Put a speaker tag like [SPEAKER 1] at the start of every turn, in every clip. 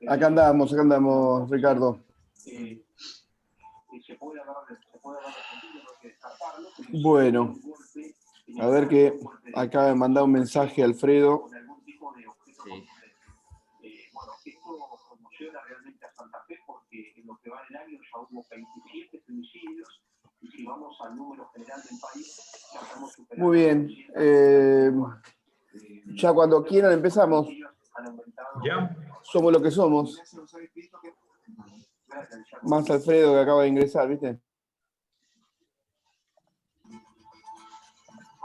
[SPEAKER 1] Acá andamos, Ricardo. Bueno, a ver que acaba de mandar un mensaje Alfredo.
[SPEAKER 2] Sí.
[SPEAKER 1] Muy bien. Ya cuando quieran empezamos.
[SPEAKER 3] Ya.
[SPEAKER 1] Somos lo que somos. Más Alfredo que acaba de ingresar, ¿viste?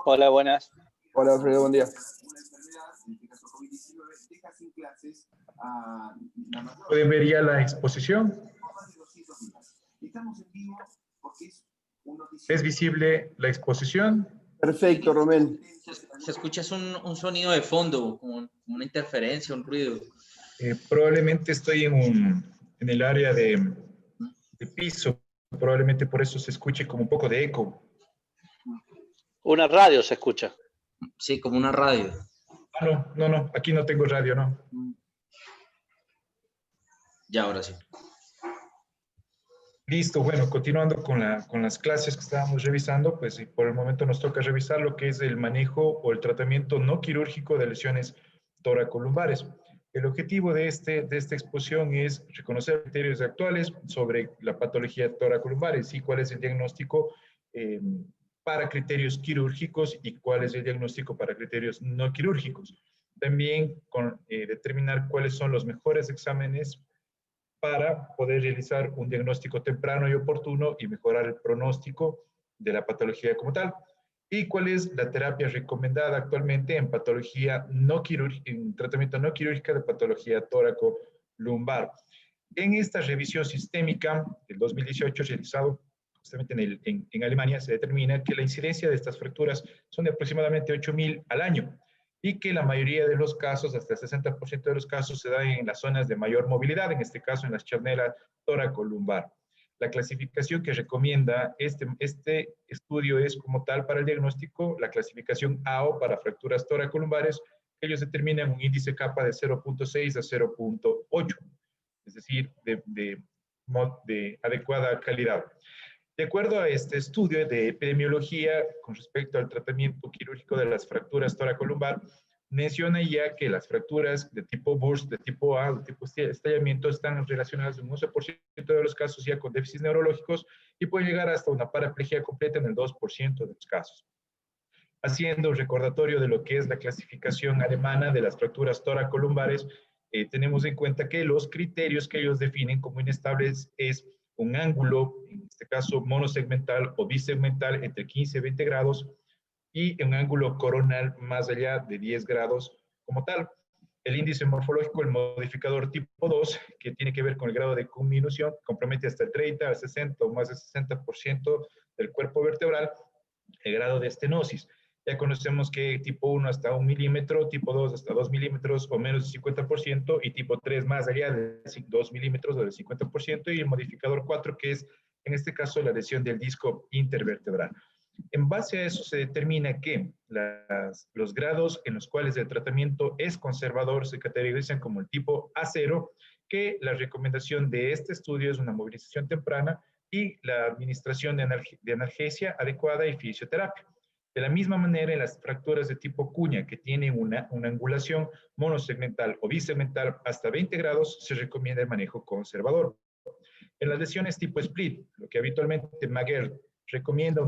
[SPEAKER 4] Hola, buenas.
[SPEAKER 1] Hola Alfredo, buen día.
[SPEAKER 3] ¿Pueden ver ya la exposición? ¿Es visible la exposición?
[SPEAKER 1] Perfecto, Romel.
[SPEAKER 2] Se escucha un sonido de fondo, como una interferencia, un ruido.
[SPEAKER 3] Probablemente estoy en el área de piso. Probablemente por eso se escuche como un poco de eco.
[SPEAKER 4] Una radio se escucha.
[SPEAKER 2] Sí, como una radio.
[SPEAKER 3] No, aquí no tengo radio, no.
[SPEAKER 2] Ya, ahora sí.
[SPEAKER 3] Listo, bueno, continuando con las clases que estábamos revisando, pues por el momento nos toca revisar lo que es el manejo o el tratamiento no quirúrgico de lesiones toracolumbares. El objetivo de esta exposición es reconocer criterios actuales sobre la patología toracolumbares y cuál es el diagnóstico para criterios quirúrgicos y cuál es el diagnóstico para criterios no quirúrgicos. También determinar cuáles son los mejores exámenes para poder realizar un diagnóstico temprano y oportuno y mejorar el pronóstico de la patología como tal. ¿Y cuál es la terapia recomendada actualmente en patología no quirúrgica, en tratamiento no quirúrgica de patología tóraco-lumbar? En esta revisión sistémica del 2018 realizado justamente en Alemania, se determina que la incidencia de estas fracturas son de aproximadamente 8.000 al año y que la mayoría de los casos, hasta el 60% de los casos, se dan en las zonas de mayor movilidad, en este caso en las charnelas tóraco-lumbar. La clasificación que recomienda este estudio es como tal para el diagnóstico, la clasificación AO para fracturas toracolumbares, que ellos determinan un índice kappa de 0.6 a 0.8, es decir, de adecuada calidad. De acuerdo a este estudio de epidemiología con respecto al tratamiento quirúrgico de las fracturas toracolumbar, menciona ya que las fracturas de tipo burst, de tipo A, de tipo estallamiento, están relacionadas en un 11% de los casos ya con déficits neurológicos y pueden llegar hasta una paraplegia completa en el 2% de los casos. Haciendo un recordatorio de lo que es la clasificación alemana de las fracturas toracolumbares, tenemos en cuenta que los criterios que ellos definen como inestables es un ángulo, en este caso monosegmental o bisegmental, entre 15 y 20 grados, y un ángulo coronal más allá de 10 grados como tal. El índice morfológico, el modificador tipo 2, que tiene que ver con el grado de conminución, compromete hasta el 30, al 60 o más del 60% del cuerpo vertebral, el grado de estenosis. Ya conocemos que tipo 1 hasta 1 milímetro, tipo 2 hasta 2 milímetros o menos del 50%, y tipo 3 más allá de 2 milímetros o del 50%, y el modificador 4, que es en este caso la lesión del disco intervertebral. En base a eso se determina que los grados en los cuales el tratamiento es conservador se categorizan como el tipo A0, que la recomendación de este estudio es una movilización temprana y la administración de analgesia adecuada y fisioterapia. De la misma manera, en las fracturas de tipo cuña, que tienen una angulación monosegmental o bisegmental hasta 20 grados, se recomienda el manejo conservador. En las lesiones tipo split, lo que habitualmente Maguire recomienda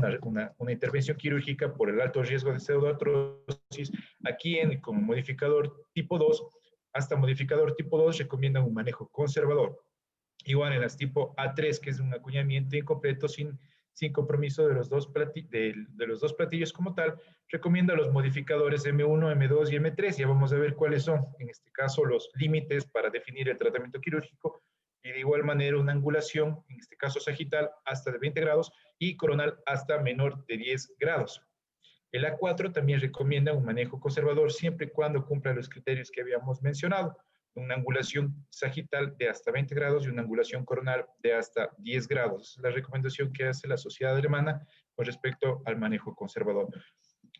[SPEAKER 3] una intervención quirúrgica por el alto riesgo de pseudoartrosis, aquí como modificador tipo 2, hasta modificador tipo 2 recomiendan un manejo conservador. Igual en las tipo A3, que es un acuñamiento incompleto sin compromiso de los dos platillos como tal, recomienda los modificadores M1, M2 y M3. Ya vamos a ver cuáles son, en este caso, los límites para definir el tratamiento quirúrgico, y de igual manera una angulación, en este caso sagital, hasta de 20 grados y coronal hasta menor de 10 grados. El A4 también recomienda un manejo conservador siempre y cuando cumpla los criterios que habíamos mencionado, una angulación sagital de hasta 20 grados y una angulación coronal de hasta 10 grados. Es la recomendación que hace la Sociedad Alemana con respecto al manejo conservador.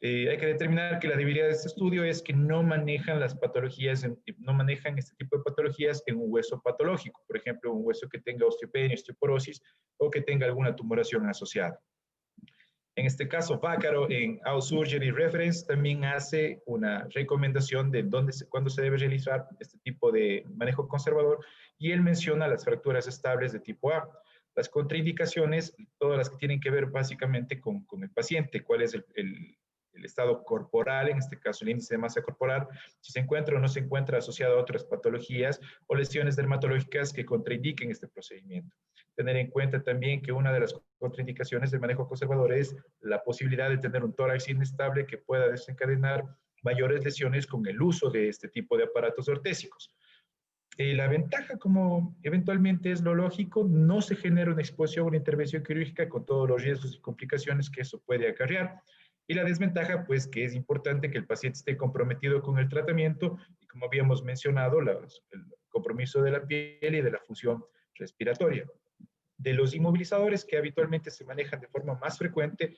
[SPEAKER 3] Hay que determinar que la debilidad de este estudio es que no manejan las patologías, no manejan este tipo de patologías en un hueso patológico, por ejemplo, un hueso que tenga osteopenia, osteoporosis o que tenga alguna tumoración asociada. En este caso, Vaccaro en Our Surgery Reference también hace una recomendación de cuándo se debe realizar este tipo de manejo conservador, y él menciona las fracturas estables de tipo A. Las contraindicaciones, todas las que tienen que ver básicamente con el paciente, cuál es el estado corporal, en este caso el índice de masa corporal, si se encuentra o no se encuentra asociado a otras patologías o lesiones dermatológicas que contraindiquen este procedimiento. Tener en cuenta también que una de las contraindicaciones del manejo conservador es la posibilidad de tener un tórax inestable que pueda desencadenar mayores lesiones con el uso de este tipo de aparatos ortésicos. La ventaja, como eventualmente es lo lógico, no se genera una exposición o una intervención quirúrgica con todos los riesgos y complicaciones que eso puede acarrear. Y la desventaja, pues, que es importante que el paciente esté comprometido con el tratamiento y, como habíamos mencionado, el compromiso de la piel y de la función respiratoria. De los inmovilizadores que habitualmente se manejan de forma más frecuente,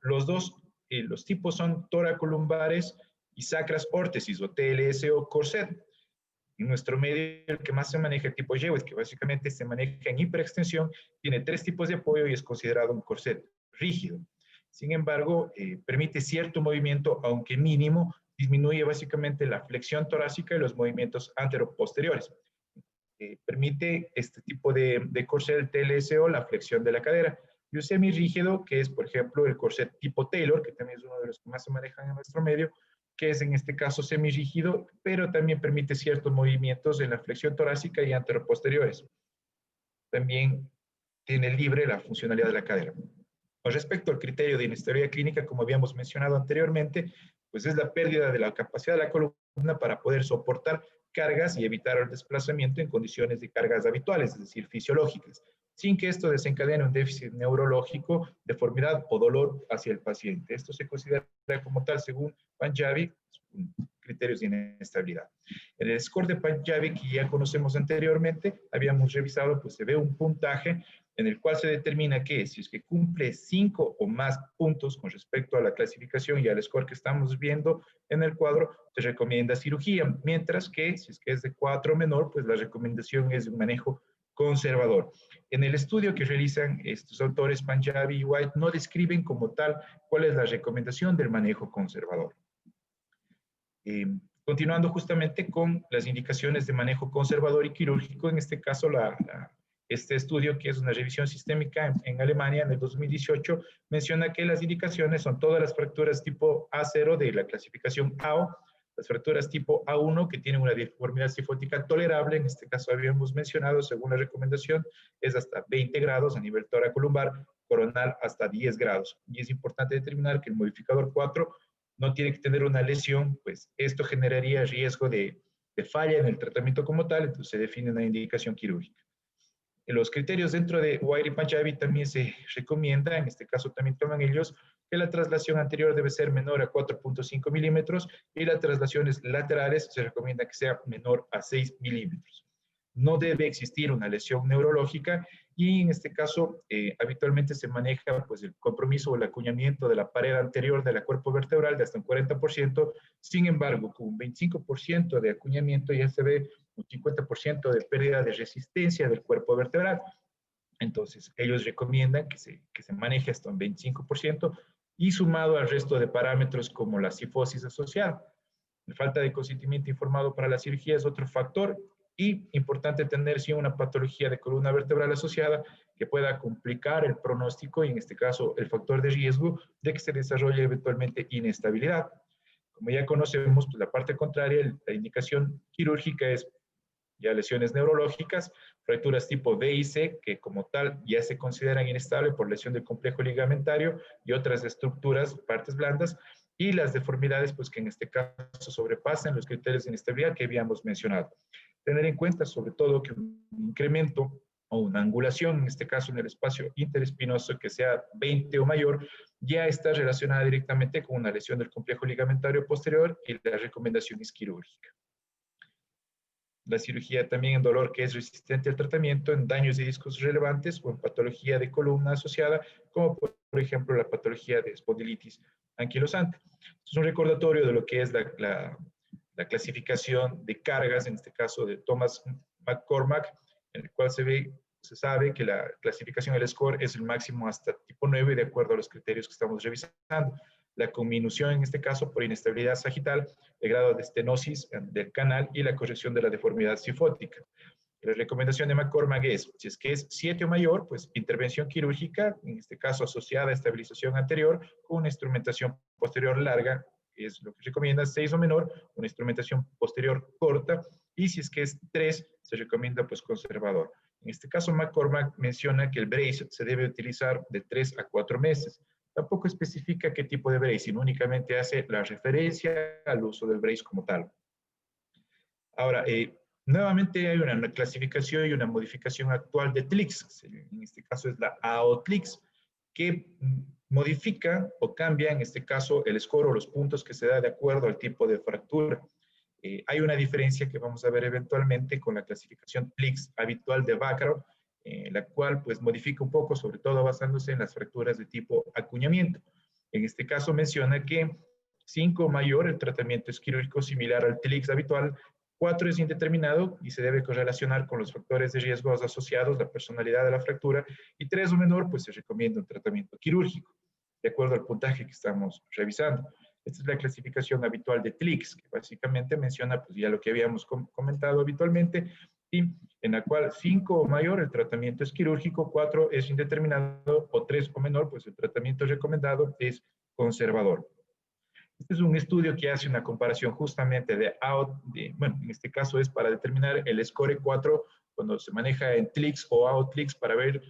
[SPEAKER 3] los tipos son toracolumbares y sacras órtesis o TLS o corset. En nuestro medio, el que más se maneja el tipo Jewett, que básicamente se maneja en hiperextensión, tiene 3 tipos de apoyo y es considerado un corset rígido. Sin embargo, permite cierto movimiento, aunque mínimo, disminuye básicamente la flexión torácica y los movimientos anteroposteriores. Permite este tipo de corset, el TLSO, la flexión de la cadera. Y un semirrígido, que es, por ejemplo, el corset tipo Taylor, que también es uno de los que más se manejan en nuestro medio, que es en este caso semirrígido, pero también permite ciertos movimientos en la flexión torácica y anteroposteriores. También tiene libre la funcionalidad de la cadera. Con respecto al criterio de inestabilidad clínica, como habíamos mencionado anteriormente, pues es la pérdida de la capacidad de la columna para poder soportar cargas y evitar el desplazamiento en condiciones de cargas habituales, es decir, fisiológicas, sin que esto desencadene un déficit neurológico, deformidad o dolor hacia el paciente. Esto se considera como tal según Panjabi, criterios de inestabilidad. En el score de Panjabi, que ya conocemos anteriormente, habíamos revisado, pues se ve un puntaje en el cual se determina que si es que cumple 5 o más puntos con respecto a la clasificación y al score que estamos viendo en el cuadro, se recomienda cirugía, mientras que si es que es de 4 o menor, pues la recomendación es un manejo conservador. En el estudio que realizan estos autores, Panjabi y White, no describen como tal cuál es la recomendación del manejo conservador. Continuando justamente con las indicaciones de manejo conservador y quirúrgico, en este caso este estudio, que es una revisión sistémica en Alemania en el 2018, menciona que las indicaciones son todas las fracturas tipo A0 de la clasificación AO, las fracturas tipo A1 que tienen una deformidad cifótica tolerable, en este caso habíamos mencionado, según la recomendación, es hasta 20 grados a nivel toracolumbar, coronal hasta 10 grados. Y es importante determinar que el modificador 4 no tiene que tener una lesión, pues esto generaría riesgo de falla en el tratamiento como tal, entonces se define una indicación quirúrgica. En los criterios dentro de White y Panjabi también se recomienda, en este caso también toman ellos, que la traslación anterior debe ser menor a 4.5 milímetros y las traslaciones laterales se recomienda que sea menor a 6 milímetros. No debe existir una lesión neurológica y en este caso habitualmente se maneja pues, el compromiso o el acuñamiento de la pared anterior del cuerpo vertebral de hasta un 40%, sin embargo con un 25% de acuñamiento ya se ve un 50% de pérdida de resistencia del cuerpo vertebral. Entonces ellos recomiendan que se maneje hasta un 25% y sumado al resto de parámetros como la cifosis asociada. La falta de consentimiento informado para la cirugía es otro factor. Y importante tener sí una patología de columna vertebral asociada que pueda complicar el pronóstico y en este caso el factor de riesgo de que se desarrolle eventualmente inestabilidad. Como ya conocemos, pues la parte contraria, la indicación quirúrgica es ya lesiones neurológicas, fracturas tipo D y C, que como tal ya se consideran inestables por lesión del complejo ligamentario y otras estructuras, partes blandas, y las deformidades, pues que en este caso sobrepasan los criterios de inestabilidad que habíamos mencionado. Tener en cuenta sobre todo que un incremento o una angulación, en este caso en el espacio interespinoso que sea 20 o mayor, ya está relacionada directamente con una lesión del complejo ligamentario posterior y la recomendación es quirúrgica. La cirugía también en dolor que es resistente al tratamiento, en daños de discos relevantes o en patología de columna asociada, como por ejemplo la patología de espondilitis anquilosante. Es un recordatorio de lo que es la clasificación de cargas, en este caso de Thomas McCormack, en el cual se sabe que la clasificación del score es el máximo hasta tipo 9 de acuerdo a los criterios que estamos revisando. La conminución en este caso por inestabilidad sagital, el grado de estenosis del canal y la corrección de la deformidad cifótica. La recomendación de McCormack es, si es que es 7 o mayor, pues intervención quirúrgica, en este caso asociada a estabilización anterior, con una instrumentación posterior larga, que es lo que recomienda. 6 o menor, una instrumentación posterior corta, y si es que es 3, se recomienda pues conservador. En este caso, McCormack menciona que el brace se debe utilizar de 3 a 4 meses. Tampoco especifica qué tipo de brace, sino únicamente hace la referencia al uso del brace como tal. Ahora, nuevamente hay una clasificación y una modificación actual de TLICS, en este caso es la AO-TLICS, que modifica o cambia en este caso el score o los puntos que se da de acuerdo al tipo de fractura. Hay una diferencia que vamos a ver eventualmente con la clasificación TLICS habitual de Baccarat, la cual pues modifica un poco, sobre todo basándose en las fracturas de tipo acuñamiento. En este caso menciona que 5 o mayor, el tratamiento es quirúrgico similar al TLICS habitual. 4 es indeterminado y se debe correlacionar con los factores de riesgos asociados, la personalidad de la fractura. Y 3 o menor, pues se recomienda un tratamiento quirúrgico, de acuerdo al puntaje que estamos revisando. Esta es la clasificación habitual de TLICS, que básicamente menciona pues ya lo que habíamos comentado habitualmente, y en la cual 5 o mayor el tratamiento es quirúrgico, 4 es indeterminado o 3 o menor, pues el tratamiento recomendado es conservador. Este es un estudio que hace una comparación justamente bueno, en este caso es para determinar el score 4 cuando se maneja en TLICS o AO-TLICS para ver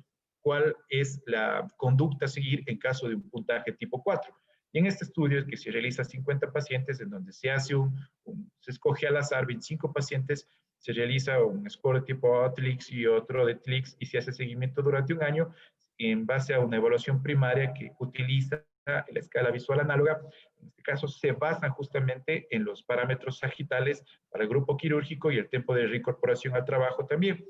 [SPEAKER 3] cuál es la conducta a seguir en caso de un puntaje tipo 4. Y en este estudio es que se realiza 50 pacientes en donde se hace se escoge al azar 25 pacientes, se realiza un score tipo AO-TLICS y otro de TLICS y se hace seguimiento durante un año en base a una evaluación primaria que utiliza la escala visual análoga. En este caso se basan justamente en los parámetros sagitales para el grupo quirúrgico y el tiempo de reincorporación al trabajo también.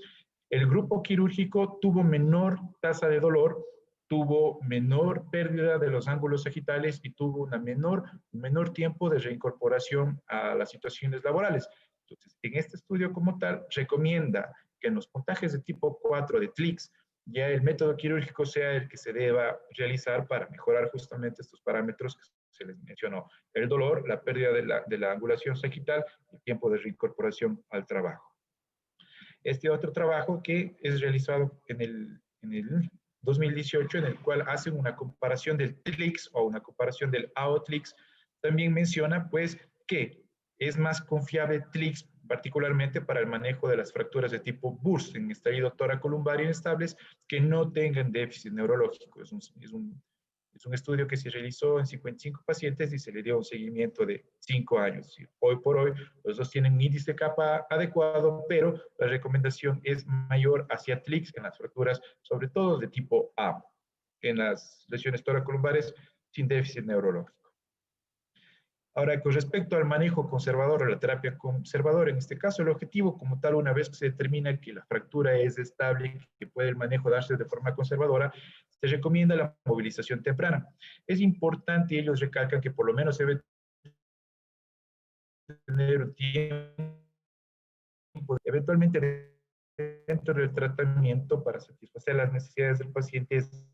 [SPEAKER 3] El grupo quirúrgico tuvo menor tasa de dolor, tuvo menor pérdida de los ángulos sagitales y tuvo un menor tiempo de reincorporación a las situaciones laborales. Entonces, en este estudio como tal, recomienda que en los puntajes de tipo 4 de TLICS ya el método quirúrgico sea el que se deba realizar para mejorar justamente estos parámetros que se les mencionó: el dolor, la pérdida de la angulación sagital y el tiempo de reincorporación al trabajo. Este otro trabajo que es realizado en el 2018, en el cual hacen una comparación del TLICS o una comparación del AO-TLICS, también menciona pues que es más confiable TLICS particularmente para el manejo de las fracturas de tipo BURS en estallido toracolumbar inestables que no tengan déficit neurológico. Es un estudio que se realizó en 55 pacientes y se le dio un seguimiento de 5 años. Es decir, hoy por hoy los dos tienen un índice de capa adecuado, pero la recomendación es mayor hacia TLICS en las fracturas, sobre todo de tipo A, en las lesiones toracolumbares sin déficit neurológico. Ahora, con respecto al manejo conservador o la terapia conservadora, en este caso el objetivo como tal, una vez que se determina que la fractura es estable, que puede el manejo darse de forma conservadora, se recomienda la movilización temprana. Es importante, y ellos recalcan que por lo menos se debe tener un tiempo, eventualmente dentro del tratamiento para satisfacer las necesidades del paciente es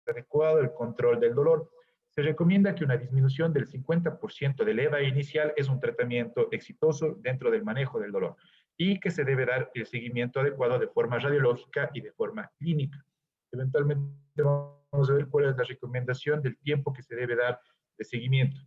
[SPEAKER 3] adecuado el control del dolor. Se recomienda que una disminución del 50% del EVA inicial es un tratamiento exitoso dentro del manejo del dolor y que se debe dar el seguimiento adecuado de forma radiológica y de forma clínica. Eventualmente vamos a ver cuál es la recomendación del tiempo que se debe dar de seguimiento.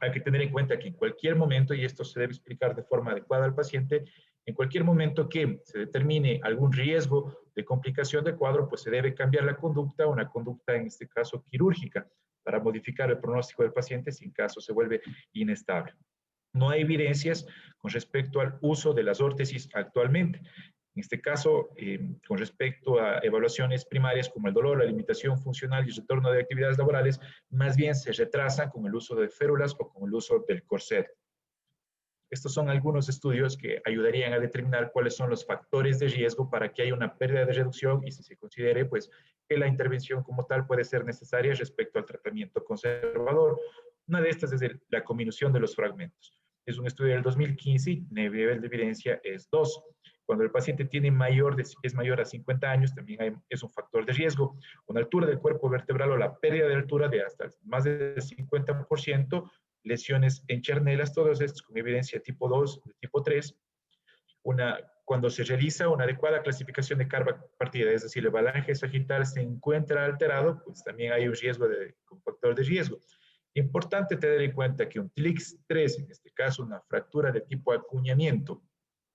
[SPEAKER 3] Hay que tener en cuenta que en cualquier momento, y esto se debe explicar de forma adecuada al paciente, en cualquier momento que se determine algún riesgo de complicación del cuadro, pues se debe cambiar la conducta, una conducta en este caso quirúrgica, para modificar el pronóstico del paciente si en caso se vuelve inestable. No hay evidencias con respecto al uso de las órtesis actualmente. En este caso, con respecto a evaluaciones primarias como el dolor, la limitación funcional y el retorno de actividades laborales, más bien se retrasan con el uso de férulas o con el uso del corset. Estos son algunos estudios que ayudarían a determinar cuáles son los factores de riesgo para que haya una pérdida de reducción y si se considere pues, que la intervención como tal puede ser necesaria respecto al tratamiento conservador. Una de estas es la comminución de los fragmentos. Es un estudio del 2015 y el nivel de evidencia es 2. Cuando el paciente tiene es mayor a 50 años, también es un factor de riesgo. Una altura del cuerpo vertebral o la pérdida de altura de hasta más del 50%, lesiones en charnelas, todos estos con evidencia tipo 2, tipo 3. Cuando se realiza una adecuada clasificación de carga partida, es decir, el balange sagital se encuentra alterado, pues también hay un factor de riesgo. Importante tener en cuenta que un TLIX3, en este caso una fractura de tipo acuñamiento,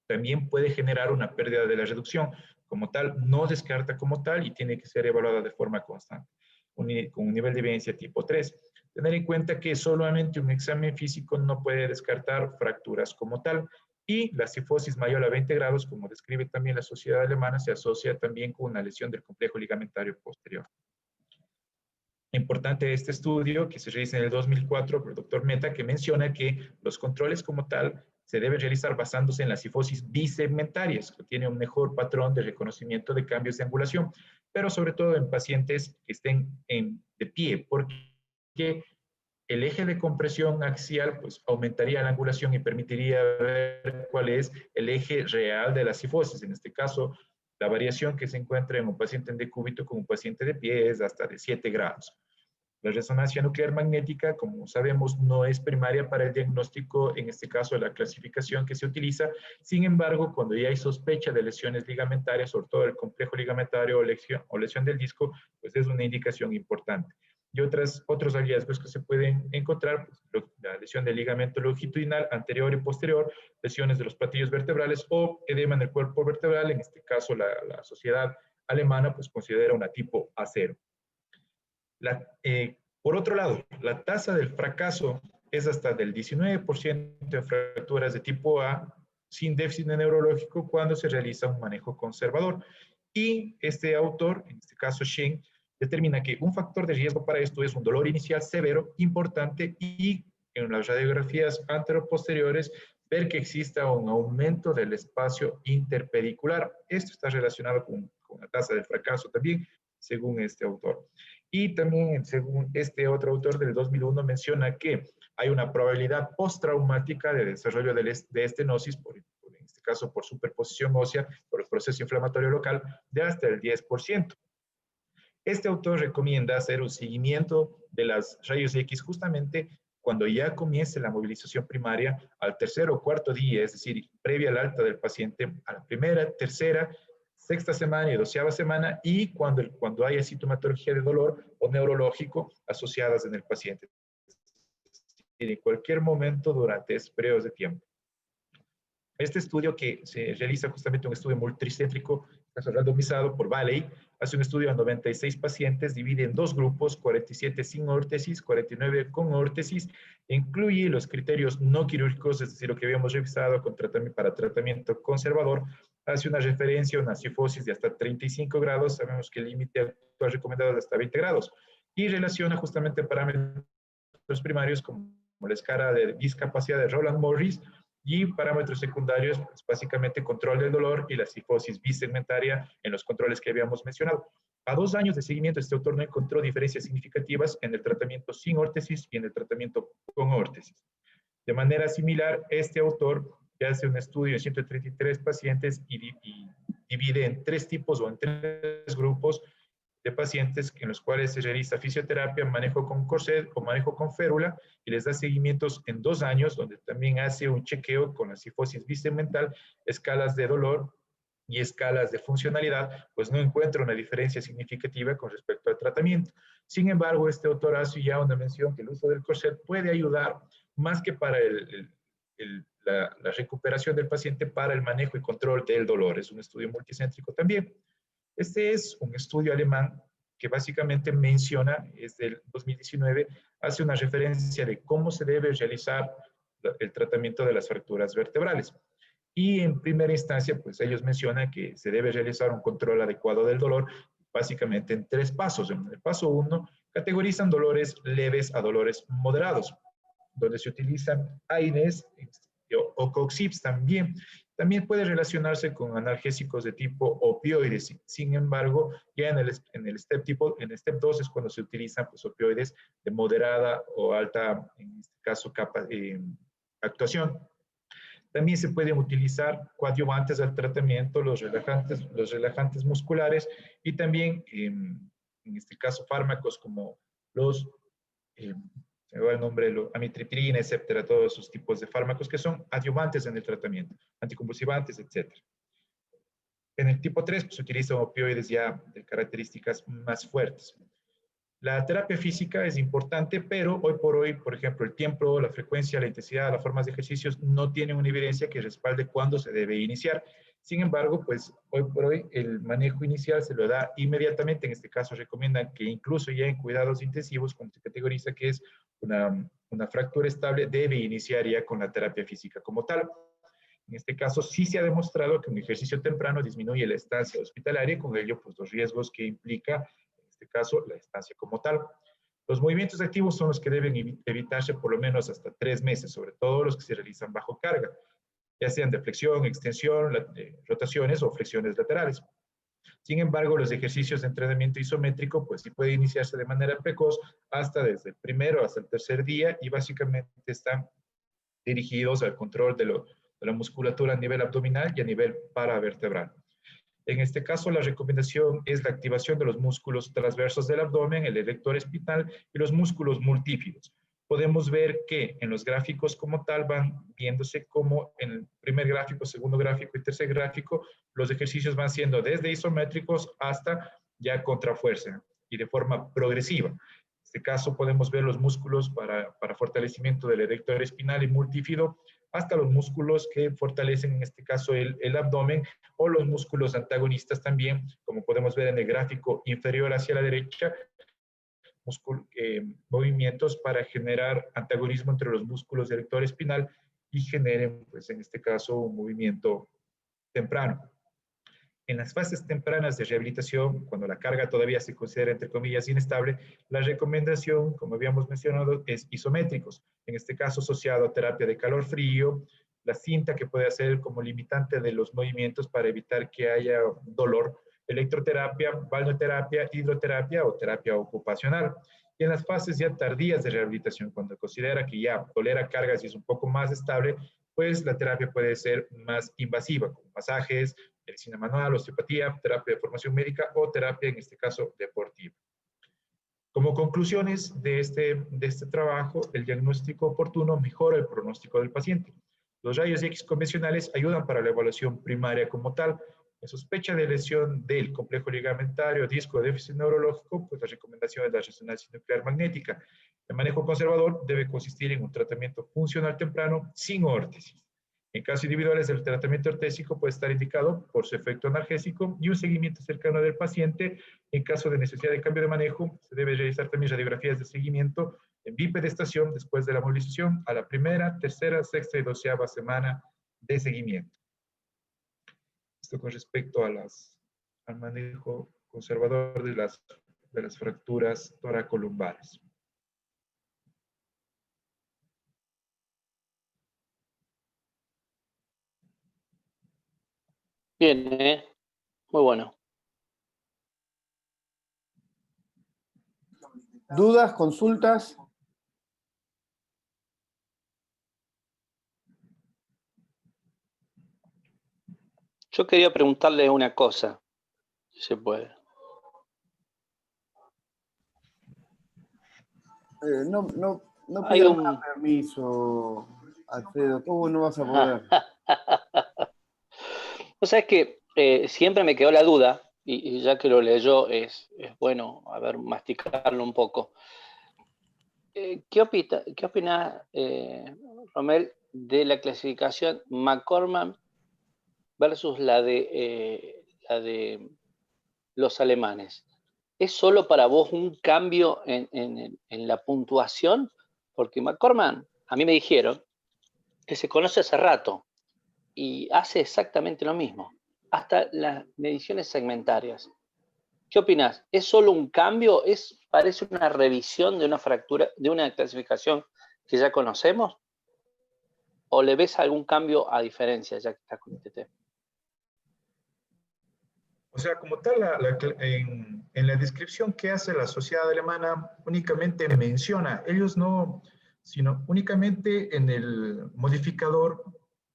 [SPEAKER 3] también puede generar una pérdida de la reducción. Como tal, no descarta como tal y tiene que ser evaluada de forma constante, con un nivel de evidencia tipo 3. Tener en cuenta que solamente un examen físico no puede descartar fracturas como tal. Y la cifosis mayor a 20 grados, como describe también la sociedad alemana, se asocia también con una lesión del complejo ligamentario posterior. Importante este estudio que se realiza en el 2004 por el doctor Meta, que menciona que los controles como tal se deben realizar basándose en las cifosis bisegmentarias, que tiene un mejor patrón de reconocimiento de cambios de angulación, pero sobre todo en pacientes que estén de pie, porque el eje de compresión axial pues, aumentaría la angulación y permitiría ver cuál es el eje real de la cifosis. En este caso, la variación que se encuentra en un paciente en decúbito con un paciente de pie es hasta de 7 grados. La resonancia nuclear magnética, como sabemos, no es primaria para el diagnóstico, en este caso la clasificación que se utiliza. Sin embargo, cuando ya hay sospecha de lesiones ligamentarias, sobre todo el complejo ligamentario o lesión del disco, pues es una indicación importante. Y otros hallazgos que se pueden encontrar, pues, la lesión del ligamento longitudinal anterior y posterior, lesiones de los platillos vertebrales o edema en el cuerpo vertebral, en este caso la sociedad alemana pues considera una tipo A0. Por otro lado, la tasa del fracaso es hasta del 19% en fracturas de tipo A sin déficit neurológico cuando se realiza un manejo conservador. Y este autor, en este caso Shen, determina que un factor de riesgo para esto es un dolor inicial severo, importante, y en las radiografías anteroposteriores ver que exista un aumento del espacio interpedicular. Esto está relacionado con la tasa de fracaso también, según este autor. Y también, según este otro autor del 2001, menciona que hay una probabilidad postraumática de desarrollo de estenosis, en este caso por superposición ósea, por el proceso inflamatorio local, de hasta el 10%. Este autor recomienda hacer un seguimiento de las rayos X justamente cuando ya comience la movilización primaria al tercer o cuarto día, es decir, previa al alta del paciente, a la primera, tercera, sexta semana y 12ª semana, y cuando haya sintomatología de dolor o neurológico asociadas en el paciente. En cualquier momento durante ese periodo de tiempo. Este estudio que se realiza justamente un estudio multicéntrico, randomizado por Valley, hace un estudio a 96 pacientes, divide en dos grupos, 47 sin órtesis, 49 con órtesis, incluye los criterios no quirúrgicos, es decir, lo que habíamos revisado para tratamiento conservador, hace una referencia a una cifosis de hasta 35 grados, sabemos que el límite actual recomendado es hasta 20 grados, y relaciona justamente parámetros primarios como la escala de discapacidad de Roland Morris, y parámetros secundarios, pues básicamente control del dolor y la cifosis bisegmentaria en los controles que habíamos mencionado. A 2 años de seguimiento, este autor no encontró diferencias significativas en el tratamiento sin órtesis y en el tratamiento con órtesis. De manera similar, este autor hace un estudio de 133 pacientes y divide en 3 tipos o en 3 grupos de pacientes en los cuales se realiza fisioterapia, manejo con corset o manejo con férula, y les da seguimientos en 2 años, donde también hace un chequeo con la cifosis bisegmental, escalas de dolor y escalas de funcionalidad, pues no encuentra una diferencia significativa con respecto al tratamiento. Sin embargo, este autor hace ya una mención que el uso del corset puede ayudar más que para la recuperación del paciente, para el manejo y control del dolor. Es un estudio multicéntrico también. Este es un estudio alemán que básicamente menciona, es del 2019, hace una referencia de cómo se debe realizar el tratamiento de las fracturas vertebrales. Y en primera instancia, pues ellos mencionan que se debe realizar un control adecuado del dolor, básicamente en 3 pasos. En el paso 1, categorizan dolores leves a dolores moderados, donde se utilizan AINES o COXIPS también. También puede relacionarse con analgésicos de tipo opioides. Sin embargo, ya en el step 2 es cuando se utilizan pues, opioides de moderada o alta, en este caso, actuación. También se pueden utilizar coadyuvantes al tratamiento, los relajantes musculares y también, en este caso, fármacos como los, se me va el nombre, amitriptilina, etcétera, todos esos tipos de fármacos que son adyuvantes en el tratamiento, anticonvulsivantes, etcétera. En el tipo 3 pues, se utilizan opioides ya de características más fuertes. La terapia física es importante, pero hoy por hoy, por ejemplo, el tiempo, la frecuencia, la intensidad, las formas de ejercicios no tienen una evidencia que respalde cuándo se debe iniciar. Sin embargo, pues hoy por hoy el manejo inicial se lo da inmediatamente. En este caso recomiendan que incluso ya en cuidados intensivos, como se categoriza que es una fractura estable, debe iniciar ya con la terapia física como tal. En este caso, sí se ha demostrado que un ejercicio temprano disminuye la estancia hospitalaria y con ello pues, los riesgos que implica, en este caso, la estancia como tal. Los movimientos activos son los que deben evitarse por lo menos hasta 3 meses, sobre todo los que se realizan bajo carga, ya sean de flexión, extensión, rotaciones o flexiones laterales. Sin embargo, los ejercicios de entrenamiento isométrico, pues sí puede iniciarse de manera precoz hasta desde el primero hasta el tercer día y básicamente están dirigidos al control de la musculatura a nivel abdominal y a nivel paravertebral. En este caso, la recomendación es la activación de los músculos transversos del abdomen, el erector espinal y los músculos multífidos. Podemos ver que en los gráficos como tal van viéndose como en el primer gráfico, segundo gráfico y tercer gráfico, los ejercicios van siendo desde isométricos hasta ya contrafuerza y de forma progresiva. En este caso podemos ver los músculos para fortalecimiento del erector espinal y multífido, hasta los músculos que fortalecen en este caso el abdomen o los músculos antagonistas también, como podemos ver en el gráfico inferior hacia la derecha, movimientos para generar antagonismo entre los músculos del erector espinal y generen, pues en este caso, un movimiento temprano. En las fases tempranas de rehabilitación, cuando la carga todavía se considera, entre comillas, inestable, la recomendación, como habíamos mencionado, es isométricos. En este caso, asociado a terapia de calor-frío, la cinta que puede hacer como limitante de los movimientos para evitar que haya dolor, electroterapia, balneoterapia, hidroterapia o terapia ocupacional. Y en las fases ya tardías de rehabilitación, cuando considera que ya tolera cargas y es un poco más estable, pues la terapia puede ser más invasiva, con masajes, medicina manual, osteopatía, terapia de formación médica o terapia, en este caso, deportiva. Como conclusiones de este trabajo, el diagnóstico oportuno mejora el pronóstico del paciente. Los rayos X convencionales ayudan para la evaluación primaria como tal. En sospecha de lesión del complejo ligamentario, disco o déficit neurológico, pues la recomendación es la resonancia nuclear magnética. El manejo conservador debe consistir en un tratamiento funcional temprano sin órtesis. En casos individuales, el tratamiento ortésico puede estar indicado por su efecto analgésico y un seguimiento cercano del paciente. En caso de necesidad de cambio de manejo, se debe realizar también radiografías de seguimiento en bipedestación después de la movilización a la primera, tercera, sexta y 12ª semana de seguimiento. Esto con respecto a al manejo conservador de las fracturas toracolumbares.
[SPEAKER 4] Bien, muy bueno.
[SPEAKER 1] ¿Dudas, consultas?
[SPEAKER 4] Yo quería preguntarle una cosa, si se puede.
[SPEAKER 1] No
[SPEAKER 4] Hay
[SPEAKER 1] pidas más permiso, Alfredo. ¿Cómo no vas a poder?
[SPEAKER 4] O sea, es que siempre me quedó la duda, y ya que lo leyó, es bueno, a ver, masticarlo un poco. ¿Qué opina Romel, de la clasificación McCorman versus la de los alemanes? ¿Es solo para vos un cambio en la puntuación? Porque McCorman, a mí me dijeron que se conoce hace rato y hace exactamente lo mismo, hasta las mediciones segmentarias. ¿Qué opinas? ¿Es solo un cambio? ¿Parece una revisión de una fractura, de una clasificación que ya conocemos? ¿O le ves algún cambio a diferencia, ya que estás con este tema?
[SPEAKER 3] O sea, como tal, en la descripción que hace la sociedad alemana, únicamente menciona, ellos no, sino únicamente en el modificador,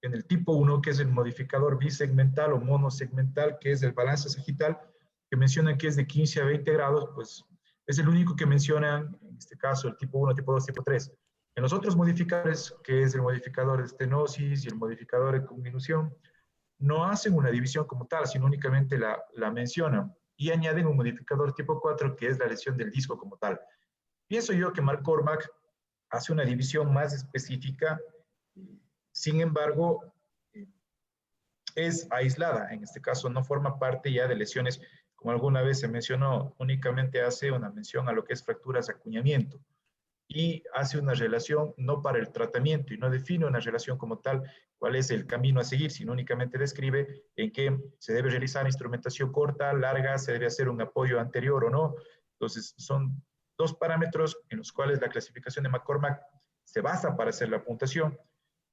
[SPEAKER 3] en el tipo 1, que es el modificador bisegmental o monosegmental, que es el balance sagital, que menciona que es de 15 a 20 grados, pues es el único que mencionan, en este caso, el tipo 1, tipo 2, tipo 3. En los otros modificadores, que es el modificador de estenosis y el modificador de conminución, no hacen una división como tal, sino únicamente la mencionan y añaden un modificador tipo 4, que es la lesión del disco como tal. Pienso yo que McCormack hace una división más específica, sin embargo, es aislada. En este caso, no forma parte ya de lesiones, como alguna vez se mencionó, únicamente hace una mención a lo que es fracturas de acuñamiento y hace una relación no para el tratamiento y no define una relación como tal, cuál es el camino a seguir, sino únicamente describe en qué se debe realizar instrumentación corta, larga, se debe hacer un apoyo anterior o no. Entonces, son dos parámetros en los cuales la clasificación de McCormack se basa para hacer la puntuación,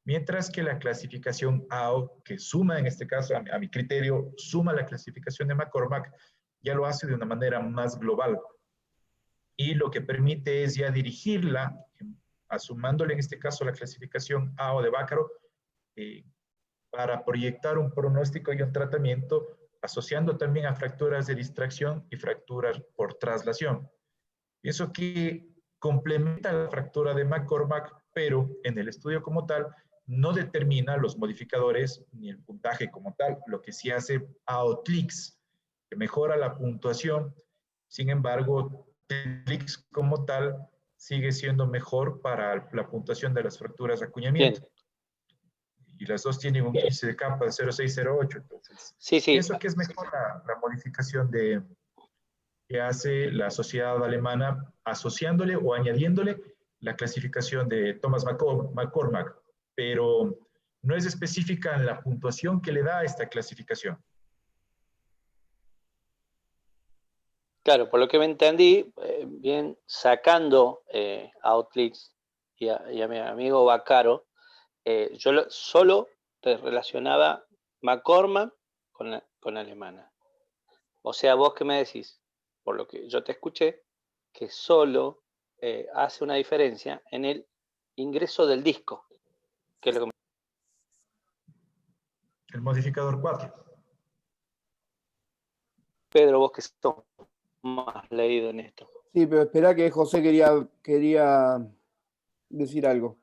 [SPEAKER 3] mientras que la clasificación AO, que suma en este caso, a mi criterio, suma la clasificación de McCormack, ya lo hace de una manera más global. Y lo que permite es ya dirigirla, asumándole en este caso la clasificación AO de Bácaro, para proyectar un pronóstico y un tratamiento, asociando también a fracturas de distracción y fracturas por traslación. Eso que complementa la fractura de McCormack, pero en el estudio como tal no determina los modificadores ni el puntaje como tal, lo que sí hace AOTLIX, que mejora la puntuación. Sin embargo, TLIX como tal sigue siendo mejor para la puntuación de las fracturas de acuñamiento.
[SPEAKER 4] Bien.
[SPEAKER 3] Y las dos tienen un índice de capa de 0,608. Entonces,
[SPEAKER 4] Sí.
[SPEAKER 3] pienso que es mejor la modificación que hace la sociedad alemana asociándole o añadiéndole la clasificación de Thomas McCormack, pero no es específica en la puntuación que le da a esta clasificación.
[SPEAKER 4] Claro, por lo que me entendí, bien sacando a Outliks y a mi amigo Bacaro, yo solo te relacionaba McCormack con alemana. O sea, vos qué me decís, por lo que yo te escuché, que solo hace una diferencia en el ingreso del disco, que es lo que
[SPEAKER 3] El modificador 4.
[SPEAKER 4] Pedro, vos que sos más leído en esto.
[SPEAKER 1] Sí, pero espera que José quería decir algo.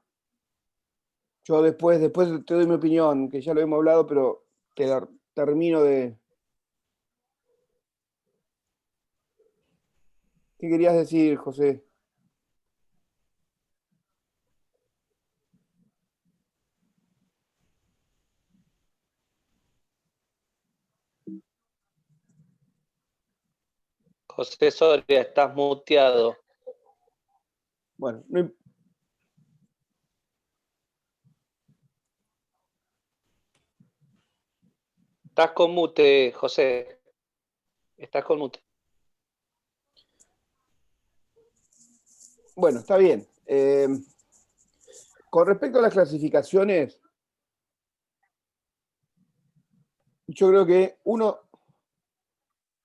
[SPEAKER 1] Yo después te doy mi opinión, que ya lo hemos hablado, pero termino de... ¿Qué querías decir, José?
[SPEAKER 4] José Soria, estás muteado.
[SPEAKER 1] Bueno, no,
[SPEAKER 4] Estás con mute, José. Estás con mute.
[SPEAKER 1] bueno, está bien. Con respecto a las clasificaciones, yo creo que uno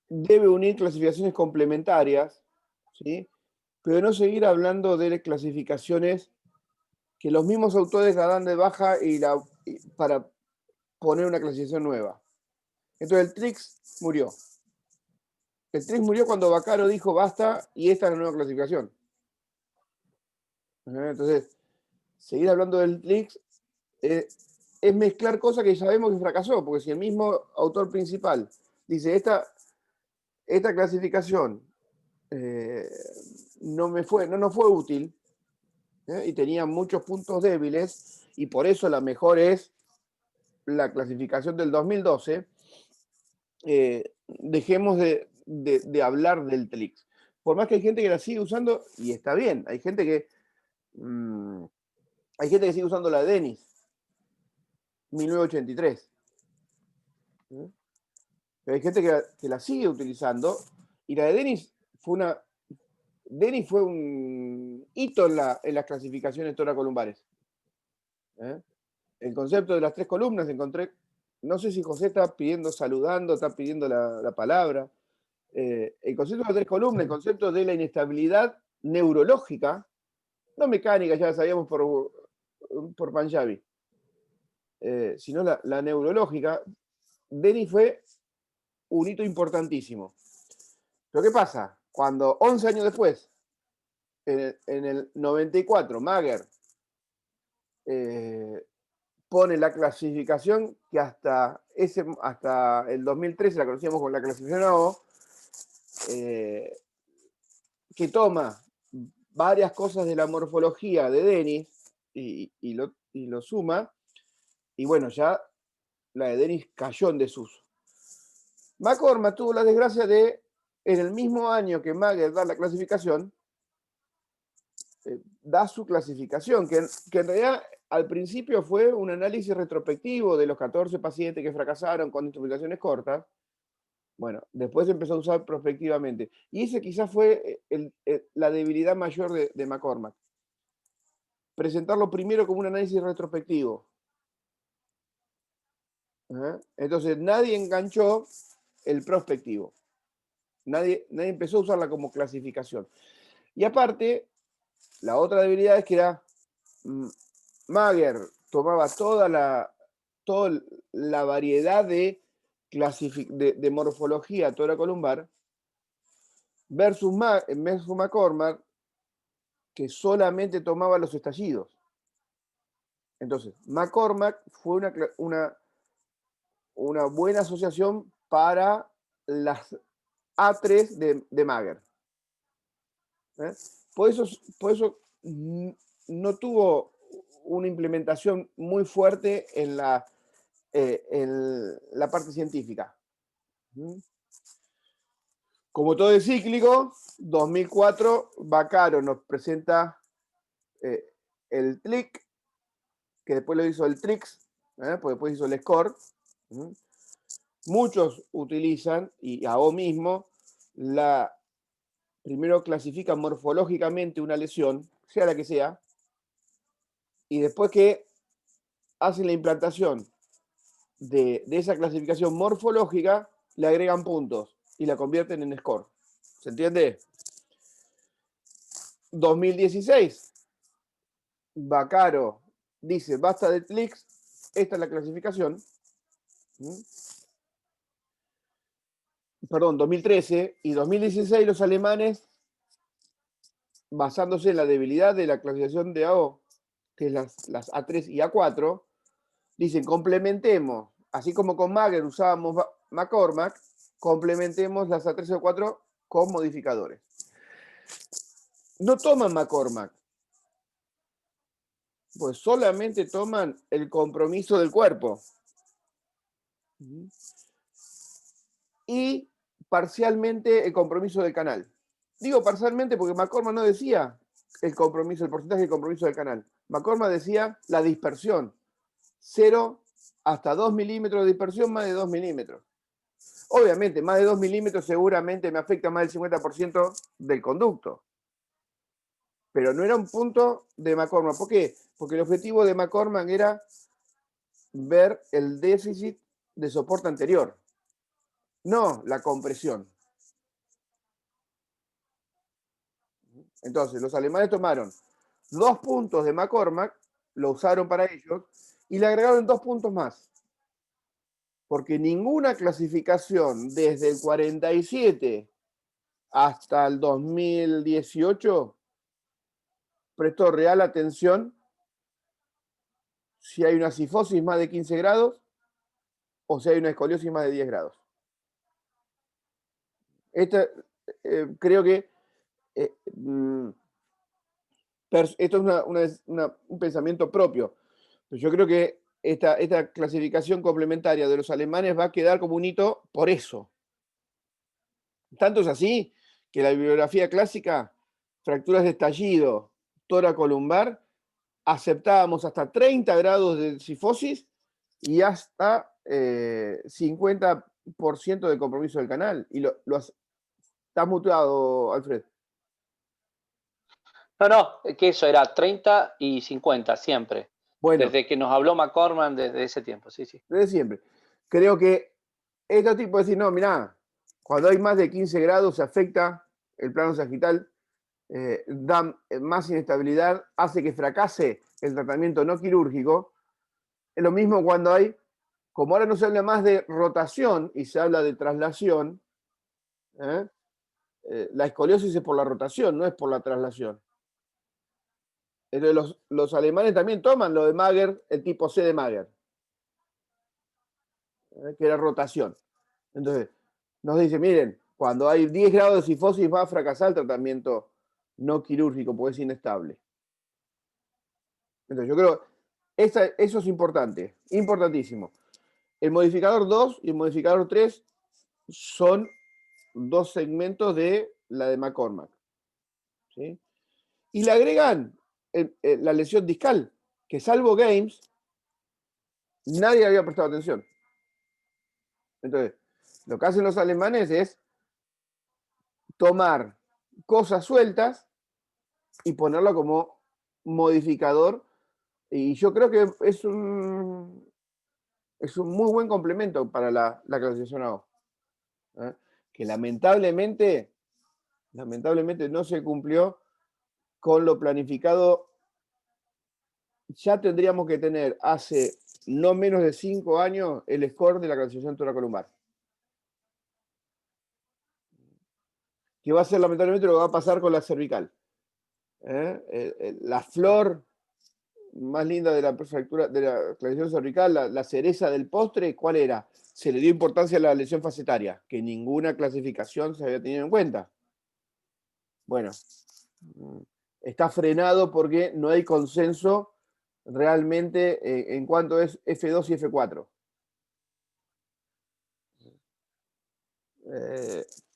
[SPEAKER 1] debe unir clasificaciones complementarias, ¿sí? Pero no seguir hablando de clasificaciones que los mismos autores la dan de baja para poner una clasificación nueva. Entonces el TRIX murió. El TRIX murió cuando Bacaro dijo basta y esta es la nueva clasificación. Entonces, seguir hablando del TRIX es mezclar cosas que sabemos que fracasó, porque si el mismo autor principal dice esta clasificación no nos fue útil, y tenía muchos puntos débiles, y por eso la mejor es la clasificación del 2012, dejemos de hablar del TLIX. Por más que hay gente que la sigue usando, y está bien, hay gente que sigue usando la de Denis, 1983. Pero hay gente que la sigue utilizando, y la de Denis fue un hito en las clasificaciones toracolumbares. el concepto de las 3 columnas, encontré, no sé si José está pidiendo, saludando, está pidiendo la palabra. El concepto de las 3 columnas, el concepto de la inestabilidad neurológica, no mecánica, ya la sabíamos por Panjabi, sino la neurológica. Denis fue un hito importantísimo. Pero ¿qué pasa? Cuando 11 años después, en el 94, Mager pone la clasificación que hasta el 2013 la conocíamos con la clasificación AO, que toma varias cosas de la morfología de Denis y lo suma, y bueno, ya la de Denis cayó en desuso. McCormack tuvo la desgracia de, en el mismo año que Mager da la clasificación, da su clasificación, que en realidad al principio fue un análisis retrospectivo de los 14 pacientes que fracasaron con instrumentaciones cortas. Bueno, después empezó a usar prospectivamente. Y ese quizás fue la debilidad mayor de McCormack. Presentarlo primero como un análisis retrospectivo. Entonces nadie enganchó el prospectivo. Nadie empezó a usarla como clasificación. Y aparte, la otra debilidad es que era Mager tomaba toda la variedad de morfología toracolumbar versus McCormack, que solamente tomaba los estallidos. Entonces, McCormack fue una buena asociación para las A3 de Mager. Por eso no tuvo una implementación muy fuerte en la parte científica. Como todo es cíclico, 2004, Vaccaro nos presenta el TLIC, que después lo hizo el TRIX, porque después hizo el SCORE. Muchos utilizan, y AO mismo, primero clasifican morfológicamente una lesión, sea la que sea, y después que hacen la implantación de esa clasificación morfológica, le agregan puntos y la convierten en score. ¿Se entiende? 2016, Vaccaro dice, basta de TLICs, esta es la clasificación. Perdón, 2013 y 2016 los alemanes, basándose en la debilidad de la clasificación de AO, que es las A3 y A4, dicen, complementemos, así como con Mager usábamos McCormack, complementemos las A3 y A4 con modificadores. No toman McCormack, pues solamente toman el compromiso del cuerpo. Y parcialmente el compromiso del canal. Digo parcialmente porque McCormack no decía el porcentaje de compromiso del canal. McCormack decía la dispersión. 0 hasta 2 milímetros de dispersión, más de 2 milímetros. Obviamente, más de 2 milímetros seguramente me afecta más del 50% del conducto. Pero no era un punto de McCormack. ¿Por qué? Porque el objetivo de McCormack era ver el déficit de soporte anterior, no la compresión. Entonces, los alemanes tomaron 2 puntos de McCormack, lo usaron para ellos, y le agregaron 2 puntos más. Porque ninguna clasificación desde el 47 hasta el 2018 prestó real atención si hay una cifosis más de 15 grados o si hay una escoliosis más de 10 grados. Creo que esto es un pensamiento propio. Pero yo creo que esta clasificación complementaria de los alemanes va a quedar como un hito por eso. Tanto es así que la bibliografía clásica, fracturas de estallido, toracolumbar, aceptábamos hasta 30 grados de cifosis y hasta 50% de compromiso del canal. Y estás muteado, Alfred.
[SPEAKER 4] No, que eso era 30 y 50 siempre.
[SPEAKER 1] Bueno,
[SPEAKER 4] Desde que nos habló McCorman, desde ese tiempo, sí, sí.
[SPEAKER 1] desde siempre. Creo que este tipo de decir, no, mirá, cuando hay más de 15 grados se afecta el plano sagital, da más inestabilidad, hace que fracase el tratamiento no quirúrgico. Es lo mismo cuando hay, como ahora no se habla más de rotación y se habla de traslación, ¿eh? La escoliosis es por la rotación, no es por la traslación. Entonces los alemanes también toman lo de Mager, el tipo C de Mager, que era rotación. Entonces, nos dice, miren, cuando hay 10 grados de cifosis va a fracasar el tratamiento no quirúrgico, porque es inestable. Entonces, yo creo, eso es importante, importantísimo. El modificador 2 y el modificador 3 son dos segmentos de la de McCormack, ¿sí? Y le agregan la lesión discal, que salvo Games, nadie había prestado atención. Entonces, lo que hacen los alemanes es tomar cosas sueltas y ponerlo como modificador. Y yo creo que es un muy buen complemento para la clasificación AO. ¿Eh? Que lamentablemente no se cumplió con lo planificado. Ya tendríamos que tener hace no menos de 5 años el score de la clasificación toracolumbar. Que va a ser lamentablemente lo que va a pasar con la cervical. La flor más linda de la fractura, de la clasificación cervical, la cereza del postre, ¿cuál era? Se le dio importancia a la lesión facetaria, que ninguna clasificación se había tenido en cuenta. Bueno, está frenado porque no hay consenso realmente en cuanto es F2 y F4.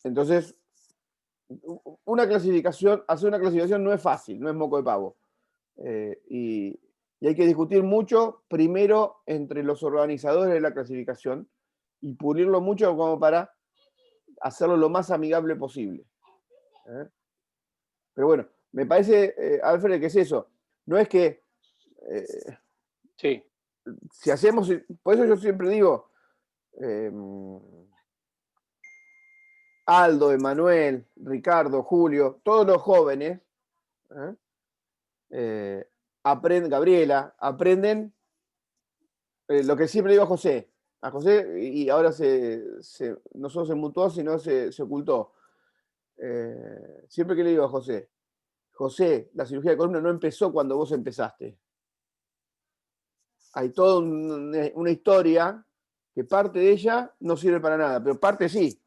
[SPEAKER 1] Entonces, hacer una clasificación no es fácil, no es moco de pavo. Y hay que discutir mucho, primero, entre los organizadores de la clasificación y pulirlo mucho como para hacerlo lo más amigable posible. Pero bueno, me parece, Alfred, que es eso. No es que
[SPEAKER 4] Sí.
[SPEAKER 1] si hacemos, por eso yo siempre digo, Aldo, Emanuel, Ricardo, Julio, todos los jóvenes, aprenden, Gabriela, aprenden lo que siempre digo a José, y ahora no solo se mutó, sino se ocultó. Siempre que le digo a José, la cirugía de columna no empezó cuando vos empezaste. Hay toda una historia que parte de ella no sirve para nada, pero parte sí.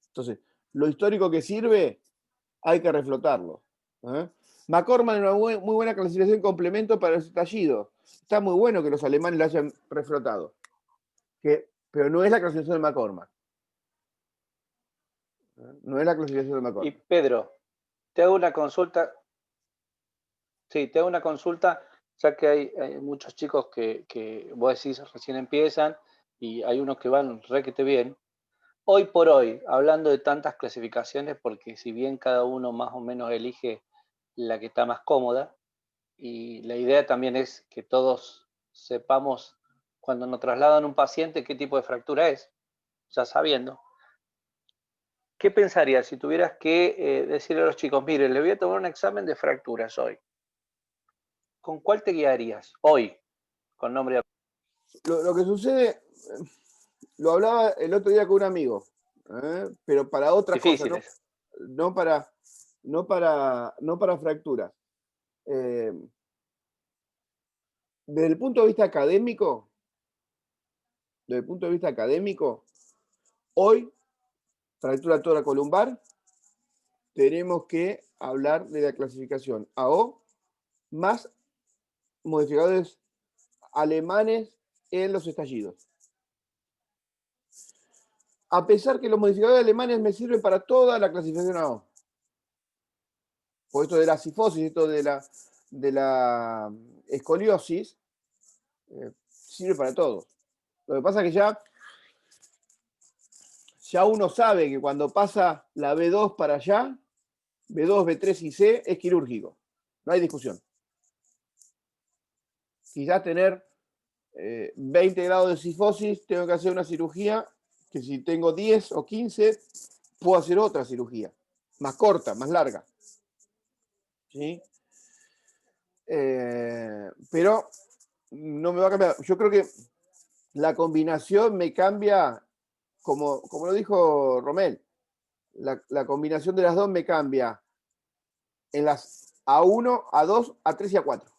[SPEAKER 1] Entonces, lo histórico que sirve hay que reflotarlo. McCorman es una muy buena clasificación complemento para el estallido. Está muy bueno que los alemanes lo hayan reflotado. Pero no es la clasificación de McCormack. No es la clasificación de McCormack.
[SPEAKER 4] Y Pedro, te hago una consulta. Sí, te hago una consulta, ya que hay muchos chicos que vos decís recién empiezan y hay unos que van requete bien. Hoy por hoy, hablando de tantas clasificaciones, porque si bien cada uno más o menos elige la que está más cómoda, y la idea también es que todos sepamos cuando nos trasladan un paciente qué tipo de fractura es, ya sabiendo. ¿Qué pensarías si tuvieras que decirle a los chicos, mire, le voy a tomar un examen de fracturas hoy? ¿Con cuál te guiarías hoy? Con nombre y
[SPEAKER 1] Lo que sucede, lo hablaba el otro día con un amigo, pero para otras cosas, no para fracturas. Desde el punto de vista académico, hoy, fractura toracolumbar, tenemos que hablar de la clasificación AO más modificadores alemanes en los estallidos. A pesar que los modificadores alemanes me sirven para toda la clasificación AO. Por esto de la cifosis, esto de la escoliosis, sirve para todo. Lo que pasa es que ya uno sabe que cuando pasa la B2 para allá, B2, B3 y C es quirúrgico. No hay discusión. quizás tener 20 grados de cifosis, tengo que hacer una cirugía, que si tengo 10 o 15, puedo hacer otra cirugía, más corta, más larga. ¿Sí? Pero no me va a cambiar. Yo creo que la combinación me cambia, como lo dijo Romel, la combinación de las dos me cambia en las A1, A2, A3 y A4.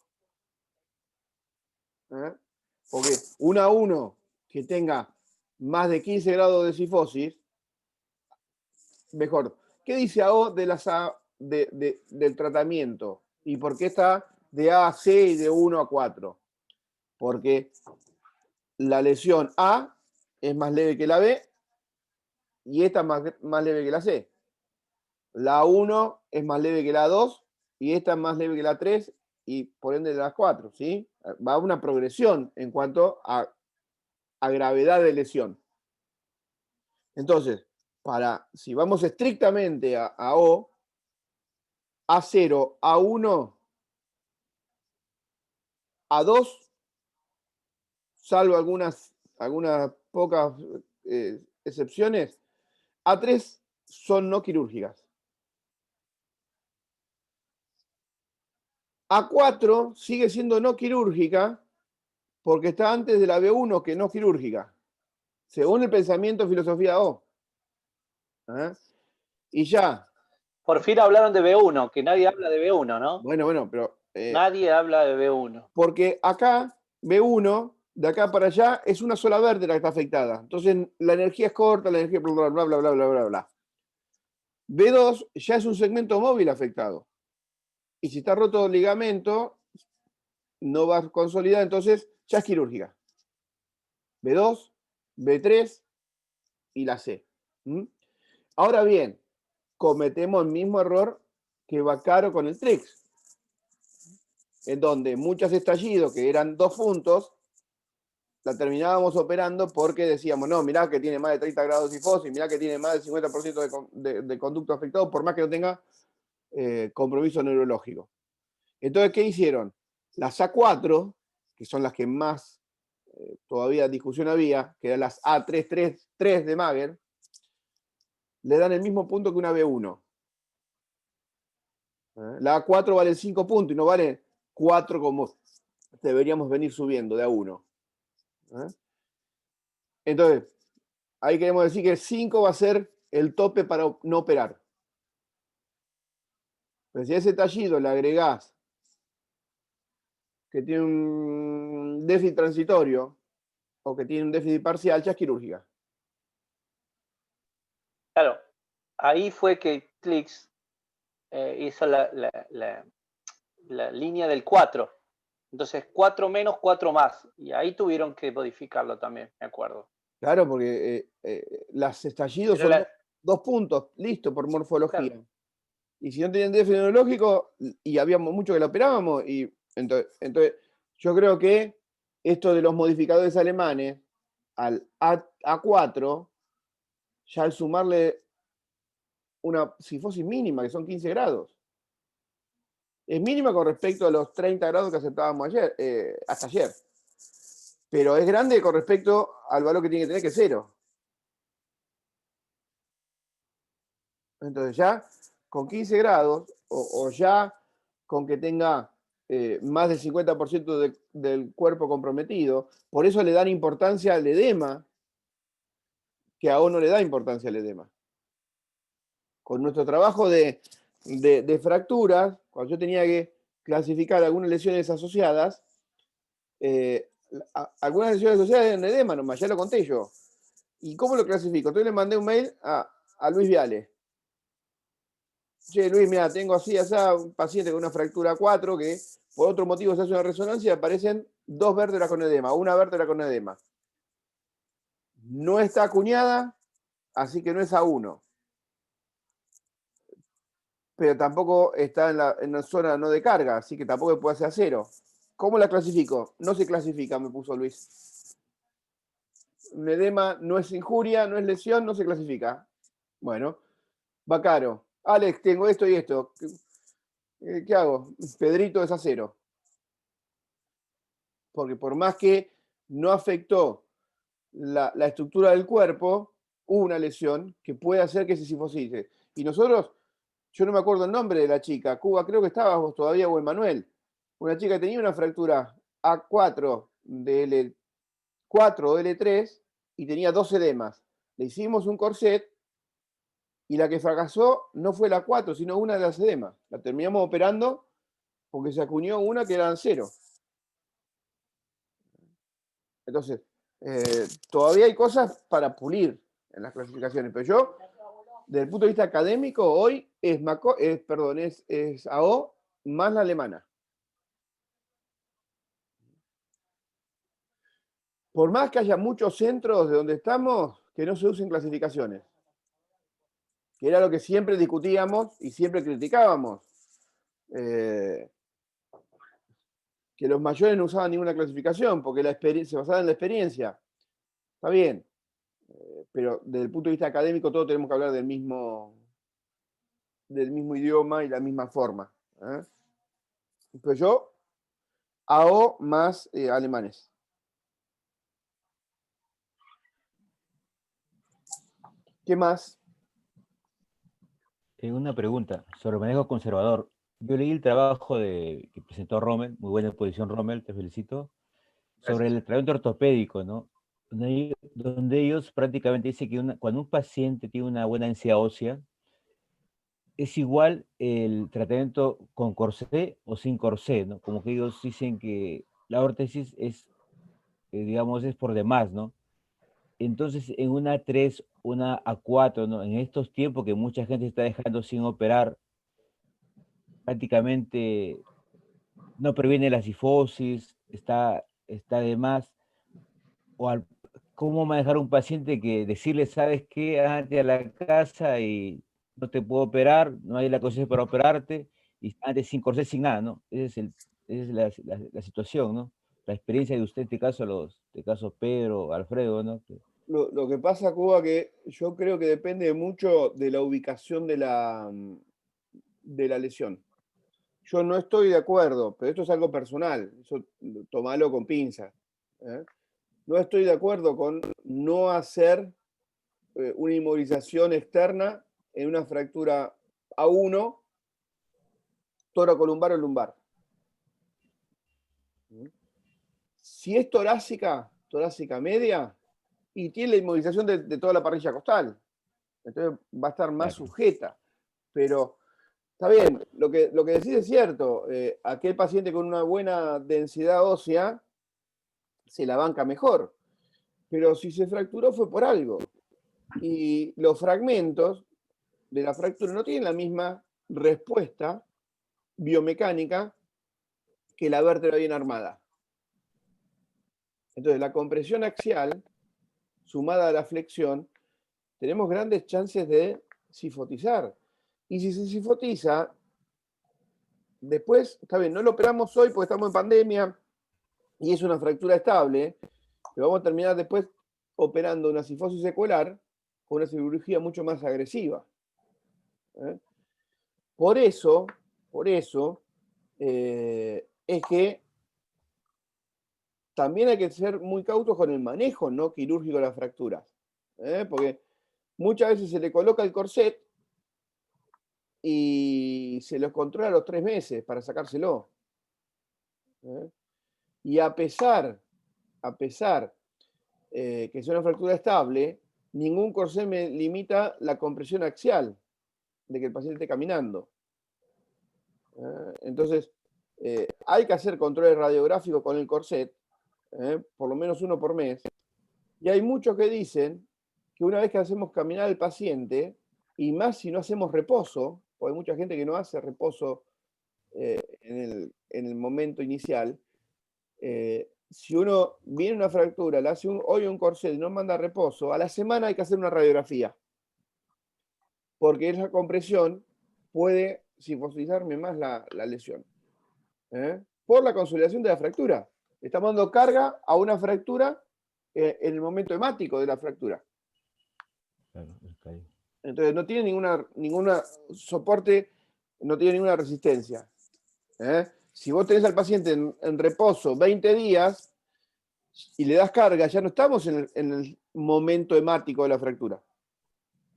[SPEAKER 1] Porque un A1 que tenga más de 15 grados de cifosis, mejor. ¿Qué dice AO de las del tratamiento? ¿Y por qué está de A a C y de 1 a 4? Porque la lesión A es más leve que la B y esta es más leve que la C. La 1 es más leve que la 2 y esta es más leve que la 3 y por ende de las 4, ¿sí? Va a una progresión en cuanto a gravedad de lesión. Entonces, si vamos estrictamente a O, A0, A1, A2, salvo algunas pocas excepciones, A3 son no quirúrgicas. A4 sigue siendo no quirúrgica porque está antes de la B1 que no quirúrgica, según el pensamiento filosofía O. Y ya.
[SPEAKER 4] Por fin hablaron de B1, que nadie habla de B1, ¿no?
[SPEAKER 1] Bueno, pero...
[SPEAKER 4] nadie habla de B1.
[SPEAKER 1] Porque acá, B1, de acá para allá, es una sola vértebra que está afectada. Entonces, la energía es corta, la energía bla, bla, bla, bla, bla, bla, bla. B2 ya es un segmento móvil afectado. Y si está roto el ligamento, no va a consolidar, entonces ya es quirúrgica. B2, B3 y la C. Ahora bien, cometemos el mismo error que Vaccaro con el Trix, en donde muchos estallidos que eran 2 puntos, la terminábamos operando porque decíamos, no, mirá que tiene más de 30 grados de cifosis, mirá que tiene más del 50% de conducto afectado, por más que no tenga compromiso neurológico. Entonces, ¿qué hicieron? Las A4, que son las que más todavía discusión había, que eran las A333 de Mager, le dan el mismo punto que una B1. La A4 vale 5 puntos y no vale 4 como deberíamos venir subiendo de A1. Entonces, ahí queremos decir que 5 va a ser el tope para no operar. Pero si a ese tallido le agregás que tiene un déficit transitorio o que tiene un déficit parcial, ya es quirúrgica.
[SPEAKER 4] Claro, ahí fue que Clix hizo la línea del 4. Entonces, 4 menos, 4 más. Y ahí tuvieron que modificarlo también, me acuerdo.
[SPEAKER 1] Claro, porque las estallidos son 2 puntos, listo, por morfología. Claro. Y si no tenían déficit neurológico, y habíamos mucho que la operábamos, y entonces yo creo que esto de los modificadores alemanes al A4, ya al sumarle una cifosis mínima, que son 15 grados, es mínima con respecto a los 30 grados que aceptábamos hasta ayer. Pero es grande con respecto al valor que tiene que tener, que es 0. Entonces ya con 15 grados, o ya con que tenga más del 50% del cuerpo comprometido, por eso le dan importancia al edema, que a uno le da importancia al edema. Con nuestro trabajo de fracturas, cuando yo tenía que clasificar algunas lesiones asociadas, algunas lesiones asociadas eran edema nomás, ya lo conté yo. ¿Y cómo lo clasifico? Entonces le mandé un mail a Luis Viale. Che, Luis, mira, tengo así, un paciente con una fractura 4 que por otro motivo se hace una resonancia y aparecen 2 vértebras con edema, una vértebra con edema. No está acuñada, así que no es A1. Pero tampoco está en la zona no de carga, así que tampoco puede ser A0. ¿Cómo la clasifico? No se clasifica, me puso Luis. Un edema no es injuria, no es lesión, no se clasifica. Bueno, Vaccaro. Alex, tengo esto y esto. ¿Qué hago? Pedrito es A0. porque por más que no afectó la estructura del cuerpo, hubo una lesión que puede hacer que se sifosice. Y nosotros, yo no me acuerdo el nombre de la chica, Cuba, creo que estabas vos todavía o Emanuel, una chica que tenía una fractura A4 de L4 o L3 y tenía 2 edemas. Le hicimos un corset y la que fracasó no fue la 4, sino una de las edemas. La terminamos operando porque se acuñó una que eran 0. Entonces, todavía hay cosas para pulir en las clasificaciones, pero yo, desde el punto de vista académico, hoy es AO más la alemana. Por más que haya muchos centros de donde estamos, que no se usen clasificaciones, que era lo que siempre discutíamos y siempre criticábamos, que los mayores no usaban ninguna clasificación porque se basaba en la experiencia. Está bien, pero desde el punto de vista académico todos tenemos que hablar del mismo idioma y la misma forma. Pues yo, AO más alemanes. ¿Qué más?
[SPEAKER 5] Una pregunta sobre manejo conservador. Yo leí el trabajo que presentó Rommel, muy buena exposición Rommel, te felicito, sobre el tratamiento ortopédico, ¿no? Donde ellos prácticamente dicen que cuando un paciente tiene una buena densidad ósea, es igual el tratamiento con corsé o sin corsé, ¿no? Como que ellos dicen que la órtesis es, digamos, es por demás, ¿no? Entonces, en una A3, una A4, ¿no? En estos tiempos que mucha gente está dejando sin operar, prácticamente no previene la sifosis, está de más. ¿Cómo manejar un paciente que decirle, sabes qué, ándate a la casa y no te puedo operar, no hay la conciencia para operarte, y antes sin corsé, sin nada, ¿no? Esa es la situación, ¿no? La experiencia de usted, en este caso Pedro, Alfredo, ¿no?
[SPEAKER 1] Lo que pasa, Cuba, que yo creo que depende mucho de la ubicación de la lesión. Yo no estoy de acuerdo, pero esto es algo personal, eso tomalo con pinzas. No estoy de acuerdo con no hacer una inmovilización externa en una fractura A1, toracolumbar o lumbar. Si es torácica media, y tiene la inmovilización de toda la parrilla costal, entonces va a estar más sujeta. Pero está bien, lo que decís es cierto, aquel paciente con una buena densidad ósea se la banca mejor, pero si se fracturó fue por algo. Y los fragmentos de la fractura no tienen la misma respuesta biomecánica que la vértebra bien armada. Entonces, la compresión axial, sumada a la flexión, tenemos grandes chances de sifotizar. Y si se sifotiza, después, está bien, no lo operamos hoy porque estamos en pandemia y es una fractura estable, pero vamos a terminar después operando una sifosis secular con una cirugía mucho más agresiva. Por eso es que también hay que ser muy cautos con el manejo no quirúrgico de las fracturas, porque muchas veces se le coloca el corset y se los controla a los 3 meses para sacárselo. Y a pesar que sea una fractura estable, ningún corset me limita la compresión axial de que el paciente esté caminando. Entonces, hay que hacer controles radiográficos con el corset, por lo menos uno por mes. Y hay muchos que dicen que una vez que hacemos caminar al paciente, y más si no hacemos reposo, porque hay mucha gente que no hace reposo en el momento inicial, si uno viene una fractura, le hace hoy un corset y no manda reposo, a la semana hay que hacer una radiografía, porque esa compresión puede sifosizarme más la lesión. Por la consolidación de la fractura. Estamos dando carga a una fractura en el momento hemático de la fractura. Entonces no tiene ninguna soporte, no tiene ninguna resistencia. si vos tenés al paciente en reposo 20 días y le das carga, ya no estamos en el momento hemático de la fractura.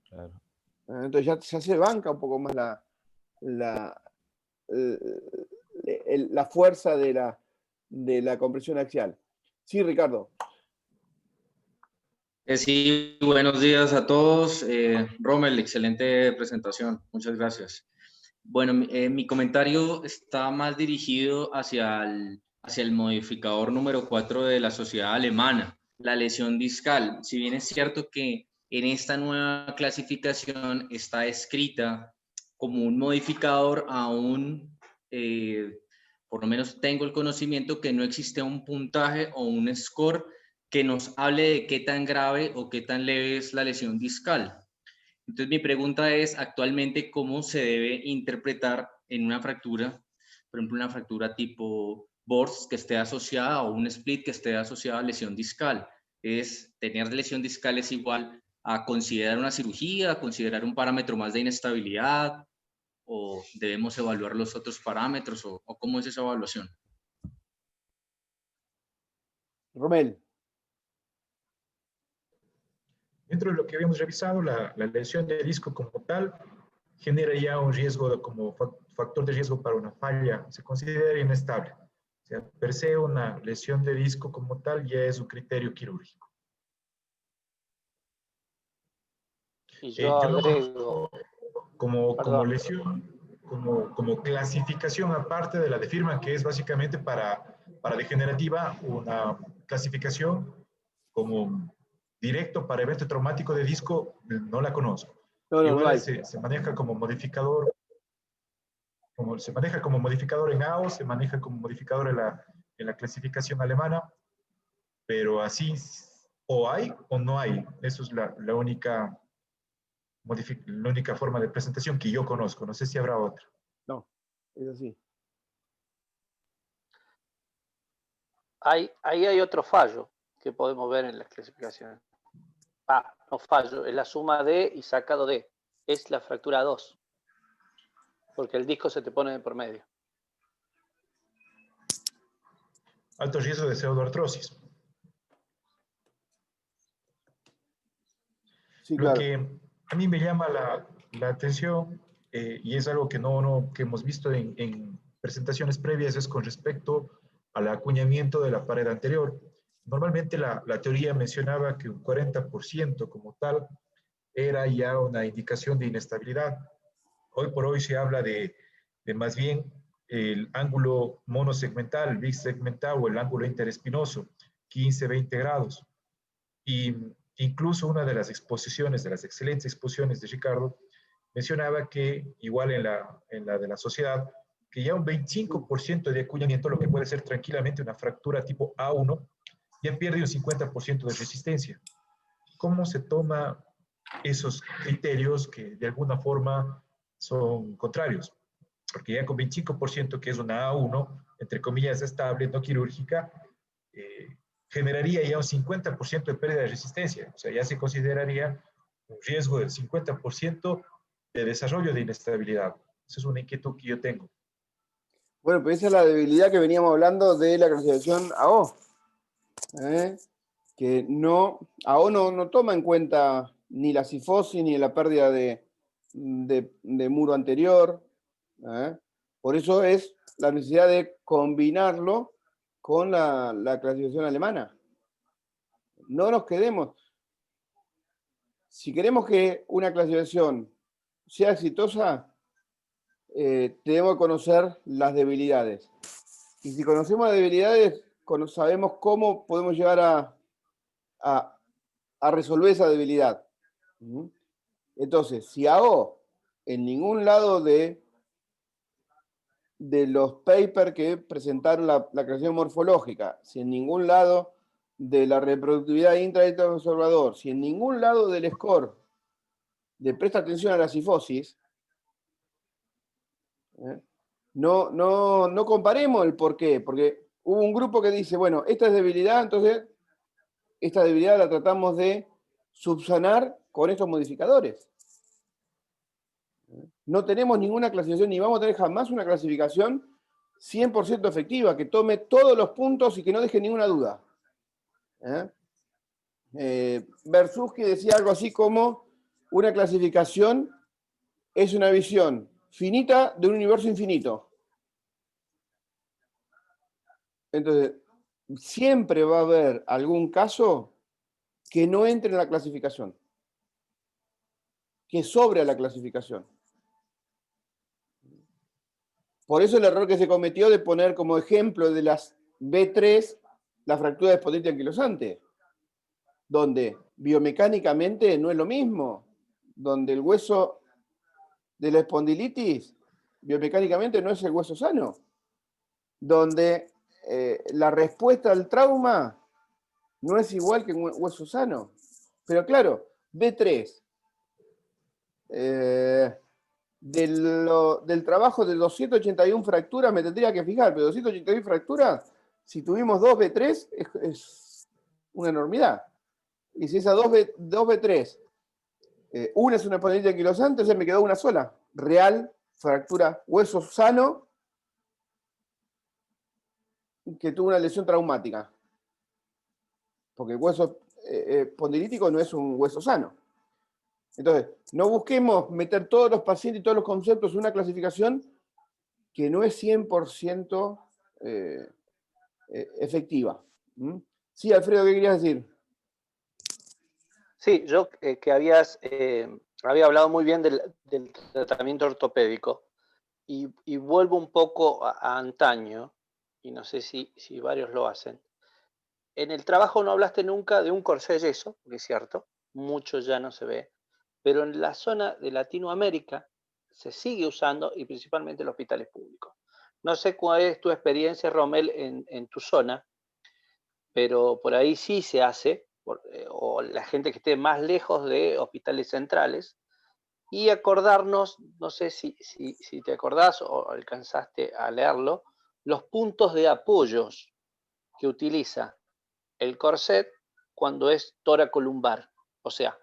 [SPEAKER 5] Claro.
[SPEAKER 1] Entonces ya se banca un poco más la fuerza de la compresión axial. Sí, Ricardo.
[SPEAKER 2] Sí, buenos días a todos. Rommel, excelente presentación. Muchas gracias. Bueno, mi comentario está más dirigido hacia el modificador número 4 de la sociedad alemana, la lesión discal. Si bien es cierto que en esta nueva clasificación está escrita como un modificador, aún, por lo menos tengo el conocimiento que no existe un puntaje o un score que nos hable de qué tan grave o qué tan leve es la lesión discal. Entonces mi pregunta es actualmente cómo se debe interpretar en una fractura, por ejemplo una fractura tipo BORS que esté asociada o un split que esté asociada a lesión discal. ¿Es tener lesión discal es igual a considerar una cirugía, a considerar un parámetro más de inestabilidad, o debemos evaluar los otros parámetros, o cómo es esa evaluación?
[SPEAKER 1] Rommel.
[SPEAKER 3] Dentro de lo que habíamos revisado, la lesión de disco como tal genera ya un riesgo como factor de riesgo para una falla, se considera inestable. O sea, per se una lesión de disco como tal ya es un criterio quirúrgico.
[SPEAKER 4] Y yo agrego,
[SPEAKER 3] como lesión, como clasificación aparte de la de firma, que es básicamente para degenerativa, una clasificación como directo para evento traumático de disco, no la conozco.
[SPEAKER 1] No
[SPEAKER 3] Igual
[SPEAKER 1] hay.
[SPEAKER 3] se maneja como modificador, se maneja como modificador en AO, se maneja como modificador en la clasificación alemana, pero así o hay o no hay. Eso es la única forma de presentación que yo conozco. No sé si habrá otra.
[SPEAKER 1] No, es así.
[SPEAKER 4] ahí hay otro fallo que podemos ver en las clasificaciones. No fallo, es la suma de y sacado de. Es la fractura 2. Porque el disco se te pone de por medio.
[SPEAKER 3] Alto riesgo de pseudoartrosis.
[SPEAKER 1] Sí,
[SPEAKER 3] Lo
[SPEAKER 1] claro.
[SPEAKER 3] que a mí me llama la atención, y es algo que que hemos visto en presentaciones previas, es con respecto al acuñamiento de la pared anterior. Normalmente la teoría mencionaba que un 40% como tal era ya una indicación de inestabilidad. Hoy por hoy se habla de más bien el ángulo monosegmental, bisegmental o el ángulo interespinoso, 15-20 grados. Y incluso una de las exposiciones, de las excelentes exposiciones de Ricardo, mencionaba que igual en la de la sociedad, que ya un 25% de acuñamiento, lo que puede ser tranquilamente una fractura tipo A1, ya pierde un 50% de resistencia. ¿Cómo se toma esos criterios que de alguna forma son contrarios? Porque ya con 25%, que es una A1, entre comillas estable, no quirúrgica, generaría ya un 50% de pérdida de resistencia. O sea, ya se consideraría un riesgo del 50% de desarrollo de inestabilidad. Esa es una inquietud que yo tengo.
[SPEAKER 1] Bueno, pero esa es la debilidad que veníamos hablando de la clasificación AO. Que AO no toma en cuenta ni la cifosis ni la pérdida de muro anterior. Por eso es la necesidad de combinarlo con la clasificación alemana. No nos quedemos. Si queremos que una clasificación sea exitosa, tenemos que conocer las debilidades. Y si conocemos las debilidades, sabemos cómo podemos llegar a resolver esa debilidad. Entonces, si AO en ningún lado de los papers que presentaron la clasificación morfológica, si en ningún lado de la reproductividad intra-observador, si en ningún lado del score le presta atención a la cifosis, no comparemos el por qué, porque hubo un grupo que dice, bueno, esta es debilidad, entonces esta debilidad la tratamos de subsanar con estos modificadores. No tenemos ninguna clasificación, ni vamos a tener jamás una clasificación 100% efectiva, que tome todos los puntos y que no deje ninguna duda. Bersúski decía algo así como: una clasificación es una visión finita de un universo infinito. Entonces, siempre va a haber algún caso que no entre en la clasificación, que sobre a la clasificación. Por eso el error que se cometió de poner como ejemplo de las B3 la fractura de espondilite anquilosante, donde biomecánicamente no es lo mismo, donde el hueso de la espondilitis biomecánicamente no es el hueso sano, donde la respuesta al trauma no es igual que un hueso sano. Pero claro, B3, del trabajo de 281 fracturas me tendría que fijar, pero 281 fracturas, si tuvimos 2 B3, es una enormidad. Y si esas 2 B3, una es una espondilitis anquilosante, entonces me quedó una sola. Real, fractura, hueso sano, que tuvo una lesión traumática. Porque el hueso espondilítico no es un hueso sano. Entonces, no busquemos meter todos los pacientes y todos los conceptos en una clasificación que no es 100% efectiva. Sí, Alfredo, ¿qué querías decir?
[SPEAKER 4] Sí, yo que había hablado muy bien del tratamiento ortopédico y vuelvo un poco a antaño, y no sé si varios lo hacen. En el trabajo no hablaste nunca de un corsé de yeso, que es cierto, mucho ya no se ve, pero en la zona de Latinoamérica se sigue usando, y principalmente en los hospitales públicos. No sé cuál es tu experiencia, Rommel, en tu zona, pero por ahí sí se hace, o la gente que esté más lejos de hospitales centrales, y acordarnos, no sé si te acordás o alcanzaste a leerlo, los puntos de apoyos que utiliza el corset cuando es toracolumbar, o sea,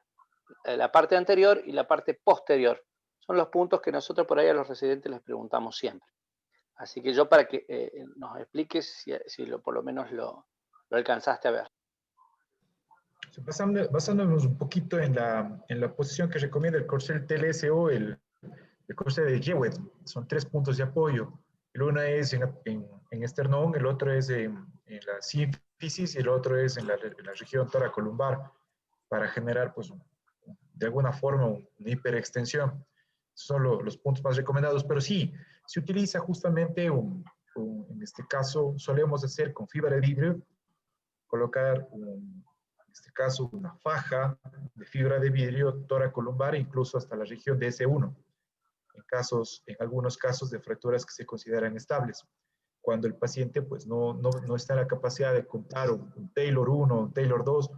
[SPEAKER 4] la parte anterior y la parte posterior. Son los puntos que nosotros por ahí a los residentes les preguntamos siempre. Así que yo para que nos expliques si por lo menos lo alcanzaste a ver.
[SPEAKER 3] Basándonos un poquito en la posición que recomienda el corset TLSO, el corset de Jewett, son 3 puntos de apoyo. El uno es en esternón, el otro es en la sínfisis y el otro es en la región toracolumbar, para generar, pues, de alguna forma, una hiperextensión. Son los puntos más recomendados, pero sí, se utiliza justamente en este caso, solemos hacer con fibra de vidrio, colocar, en este caso, una faja de fibra de vidrio toracolumbar, incluso hasta la región de S1, en algunos casos de fracturas que se consideran estables. Cuando el paciente pues, no está en la capacidad de contar un Taylor 1, un Taylor 2,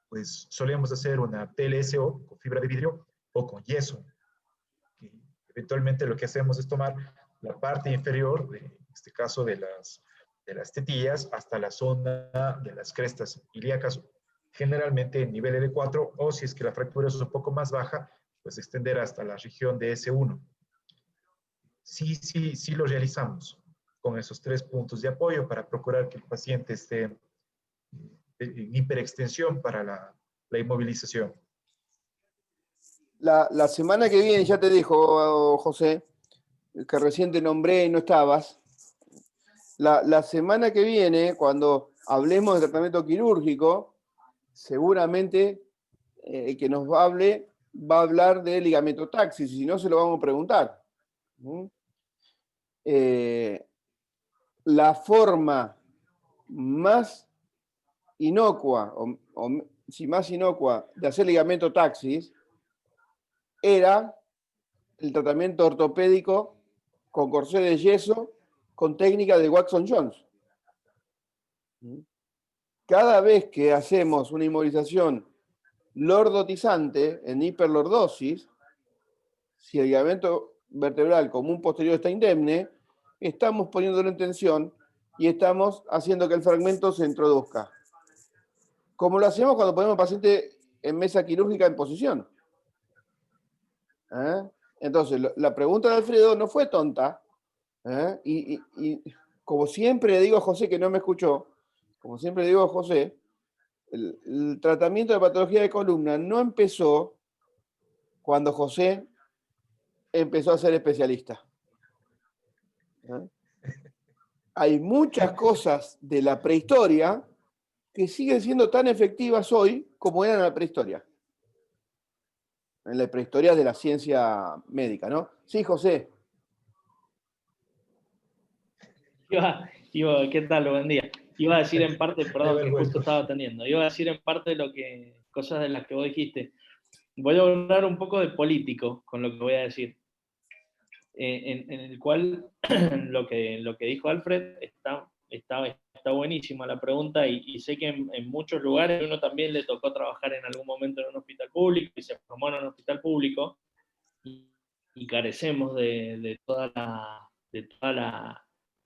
[SPEAKER 3] pues solemos hacer una TLSO con fibra de vidrio o con yeso. Y eventualmente lo que hacemos es tomar la parte inferior, en este caso de las tetillas, hasta la zona de las crestas ilíacas, generalmente en nivel L4, o si es que la fractura es un poco más baja, pues extender hasta la región de S1. Sí lo realizamos con esos 3 puntos de apoyo para procurar que el paciente esté en hiperextensión para la inmovilización.
[SPEAKER 1] La semana que viene, ya te dijo José, que recién te nombré y no estabas, la semana que viene, cuando hablemos de tratamiento quirúrgico, seguramente el que nos va a hablar de ligamentotaxis, y si no se lo vamos a preguntar. La forma más inocua, más inocua de hacer ligamentotaxis era el tratamiento ortopédico con corsé de yeso con técnica de Watson-Jones. Cada vez que hacemos una inmovilización lordotizante en hiperlordosis, si el ligamento vertebral común posterior está indemne, estamos poniéndolo en tensión y estamos haciendo que el fragmento se introduzca. Como lo hacemos cuando ponemos al paciente en mesa quirúrgica en posición. Entonces, la pregunta de Alfredo no fue tonta, ¿eh? Y como siempre le digo a José, que no me escuchó, como siempre le digo a José, el tratamiento de patología de columna no empezó cuando José empezó a ser especialista. ¿Eh? Hay muchas cosas de la prehistoria que siguen siendo tan efectivas hoy como eran en la prehistoria. En la prehistoria de la ciencia médica, ¿no? Sí, José.
[SPEAKER 6] ¿Qué tal? Buen día. Iba a decir en parte, perdón, que justo estaba atendiendo, iba a decir en parte cosas de las que vos dijiste. Voy a hablar un poco de político con lo que voy a decir. En el cual lo que dijo Alfred está buenísima la pregunta y sé que en muchos lugares uno también le tocó trabajar en algún momento en un hospital público y se formó en un hospital público y carecemos de toda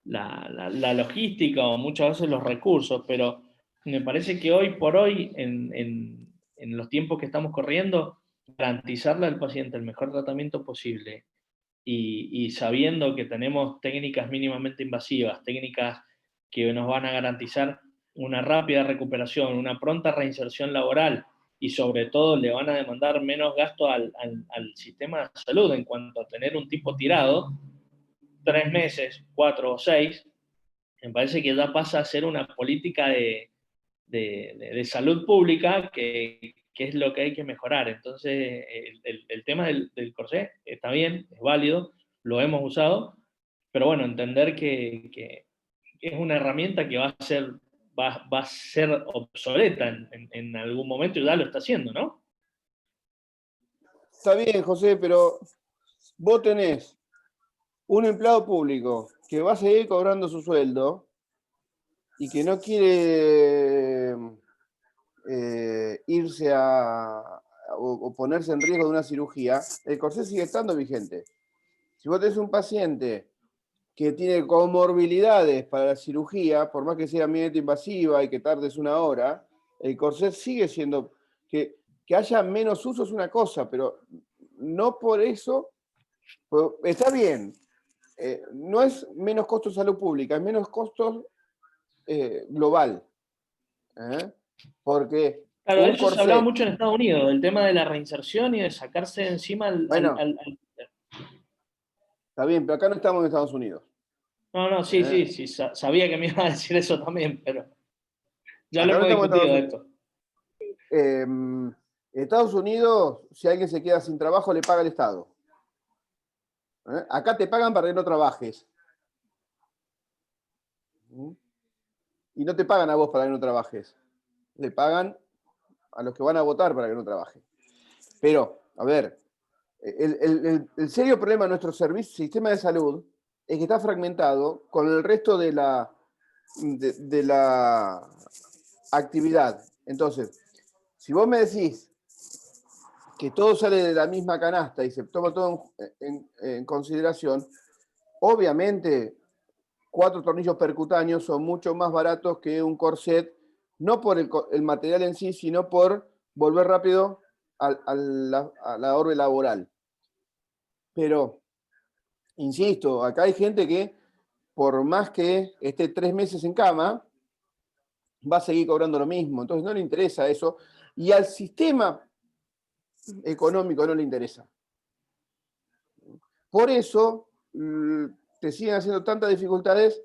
[SPEAKER 6] la logística o muchas veces los recursos, pero me parece que hoy por hoy, en los tiempos que estamos corriendo, garantizarle al paciente el mejor tratamiento posible y sabiendo que tenemos técnicas mínimamente invasivas, técnicas que nos van a garantizar una rápida recuperación, una pronta reinserción laboral y sobre todo le van a demandar menos gasto al sistema de salud en cuanto a tener un tipo tirado, 3 meses, 4 o 6, me parece que ya pasa a ser una política de salud pública que es lo que hay que mejorar. Entonces, el tema del corsé está bien, es válido, lo hemos usado, pero bueno, entender que es una herramienta que va a ser obsoleta en algún momento y ya lo está haciendo, ¿no?
[SPEAKER 1] Está bien, José, pero vos tenés un empleado público que va a seguir cobrando su sueldo y que no quiere irse o ponerse en riesgo de una cirugía, el corsé sigue estando vigente. Si vos tenés un paciente que tiene comorbilidades para la cirugía, por más que sea mínimamente invasiva y que tardes una hora, el corsé sigue siendo... Que haya menos uso es una cosa, pero no por eso... Está bien, no es menos costo de salud pública, es menos costo global. Porque
[SPEAKER 6] Claro,
[SPEAKER 1] un
[SPEAKER 6] eso se hablaba
[SPEAKER 1] corset...
[SPEAKER 6] mucho en Estados Unidos, el tema de la reinserción y de sacarse de encima
[SPEAKER 1] Bueno, está bien, pero acá no estamos en Estados Unidos.
[SPEAKER 6] No, sí, sabía que me iba a decir eso también, pero ya lo
[SPEAKER 1] Acá no
[SPEAKER 6] hemos
[SPEAKER 1] estamos en
[SPEAKER 6] discutido
[SPEAKER 1] Estados
[SPEAKER 6] esto.
[SPEAKER 1] En Estados Unidos, si alguien se queda sin trabajo, le paga el Estado. Acá te pagan para que no trabajes. Y no te pagan a vos para que no trabajes. Le pagan a los que van a votar para que no trabajen. Pero, a ver, el serio problema de nuestro sistema de salud es que está fragmentado con el resto de la actividad. Entonces, si vos me decís que todo sale de la misma canasta y se toma todo en consideración, obviamente 4 tornillos percutáneos son mucho más baratos que un corset, no por el material en sí, sino por volver rápido a la orbe laboral. Pero, insisto, acá hay gente que, por más que esté 3 meses en cama, va a seguir cobrando lo mismo. Entonces no le interesa eso. Y al sistema económico no le interesa. Por eso te siguen haciendo tantas dificultades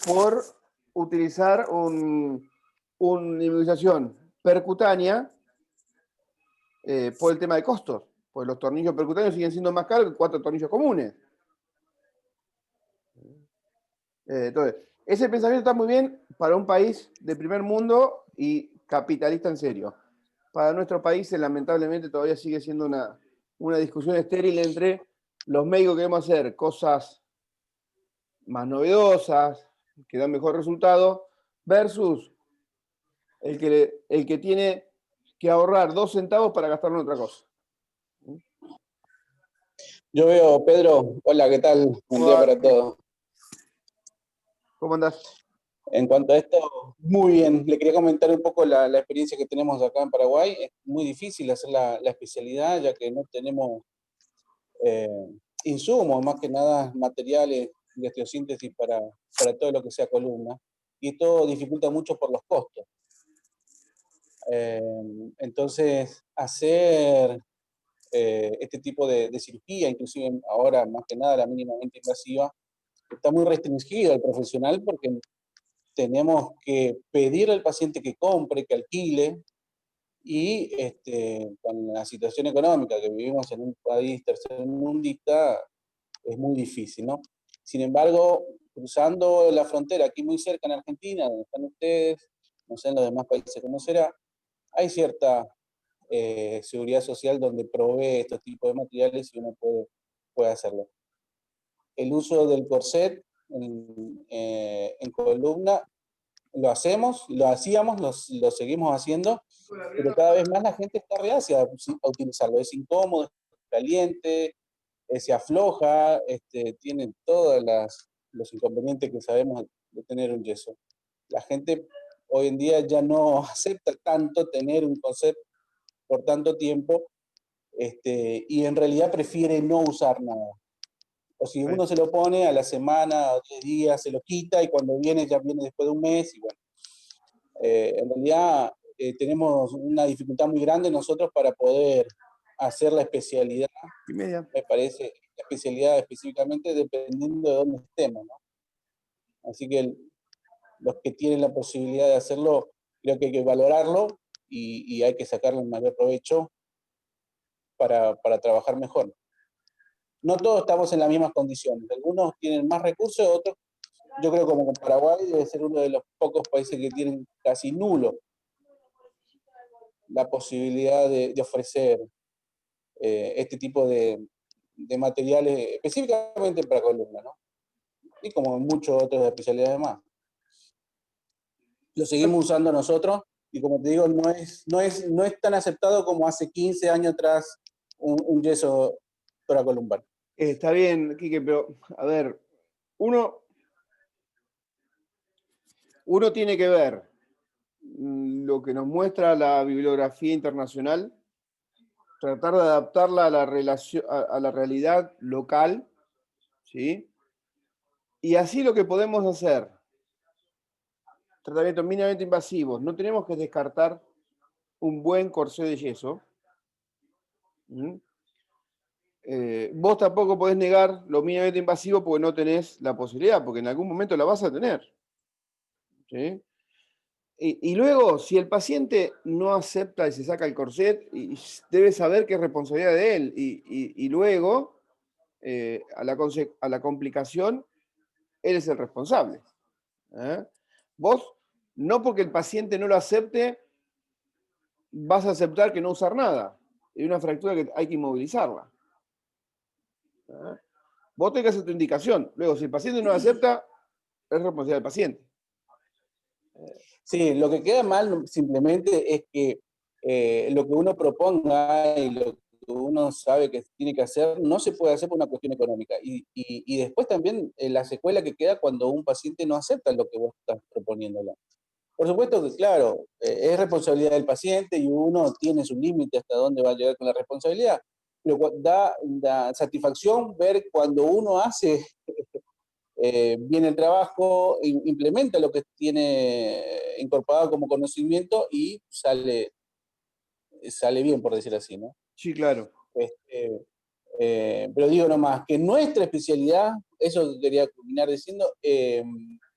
[SPEAKER 1] por utilizar una inmunización percutánea por el tema de costos. Pues los tornillos percutáneos siguen siendo más caros que 4 tornillos comunes. Entonces, ese pensamiento está muy bien para un país de primer mundo y capitalista en serio. Para nuestro país, lamentablemente, todavía sigue siendo una discusión estéril entre los médicos que queremos hacer cosas más novedosas, que dan mejor resultado, versus el que tiene que ahorrar 2 centavos para gastarlo en otra cosa.
[SPEAKER 7] Yo veo, Pedro, hola, ¿qué tal? Buen día para todos.
[SPEAKER 1] ¿Cómo andás?
[SPEAKER 7] En cuanto a esto, muy bien. Le quería comentar un poco la experiencia que tenemos acá en Paraguay. Es muy difícil hacer la especialidad, ya que no tenemos insumos, más que nada materiales de osteosíntesis para todo lo que sea columna, y esto dificulta mucho por los costos. Entonces, hacer este tipo de cirugía, inclusive ahora más que nada la mínimamente invasiva, está muy restringido al profesional porque tenemos que pedirle al paciente que compre, que alquile, y con la situación económica que vivimos en un país tercermundista, es muy difícil, ¿no? Sin embargo, cruzando la frontera, aquí muy cerca en Argentina, donde están ustedes, no sé en los demás países cómo será, hay cierta seguridad social donde provee estos tipos de materiales y uno puede hacerlo. El uso del corset en columna lo hacemos, lo hacíamos, lo seguimos haciendo, pero cada vez más la gente está reacia a utilizarlo. Es incómodo, es caliente, se afloja, tiene todos los inconvenientes que sabemos de tener un yeso. La gente hoy en día ya no acepta tanto tener un corset por tanto tiempo, y en realidad prefiere no usar nada. O si uno se lo pone a la semana o 10 días, se lo quita y cuando viene ya viene después de un mes y bueno. En realidad tenemos una dificultad muy grande nosotros para poder hacer la especialidad, me parece, la especialidad específicamente dependiendo de dónde estemos, ¿no? Así que los que tienen la posibilidad de hacerlo, creo que hay que valorarlo y hay que sacarle el mayor provecho para trabajar mejor. No todos estamos en las mismas condiciones, algunos tienen más recursos, otros, yo creo como Paraguay debe ser uno de los pocos países que tienen casi nulo la posibilidad de ofrecer este tipo de materiales específicamente para columna, ¿no? Y como en muchas otras especialidades más. Lo seguimos usando nosotros y como te digo, no es tan aceptado como hace 15 años atrás un yeso toracolumbar.
[SPEAKER 1] Está bien, Quique, pero a ver, uno tiene que ver lo que nos muestra la bibliografía internacional, tratar de adaptarla a la realidad local, ¿sí? Y así lo que podemos hacer, tratamientos mínimamente invasivos, no tenemos que descartar un buen corsé de yeso. Vos tampoco podés negar lo mínimamente invasivo porque no tenés la posibilidad, porque en algún momento la vas a tener. ¿Sí? Y luego, si el paciente no acepta y se saca el corset, debe saber que es responsabilidad de él. Y luego, a la complicación, él es el responsable. Vos, no porque el paciente no lo acepte, vas a aceptar que no usar nada. Es una fractura que hay que inmovilizarla. Vos tenés que hacer tu indicación. Luego, si el paciente no lo acepta, es responsabilidad del paciente.
[SPEAKER 7] Sí, lo que queda mal simplemente es que lo que uno proponga y lo que uno sabe que tiene que hacer no se puede hacer por una cuestión económica. Y después también la secuela que queda cuando un paciente no acepta lo que vos estás proponiéndole. Por supuesto que, claro, es responsabilidad del paciente y uno tiene su límite hasta dónde va a llegar con la responsabilidad, pero da satisfacción ver cuando uno hace bien el trabajo, implementa lo que tiene incorporado como conocimiento y sale bien, por decir así, ¿no?
[SPEAKER 1] Sí, claro.
[SPEAKER 7] Pero digo nomás, que nuestra especialidad, eso quería culminar diciendo,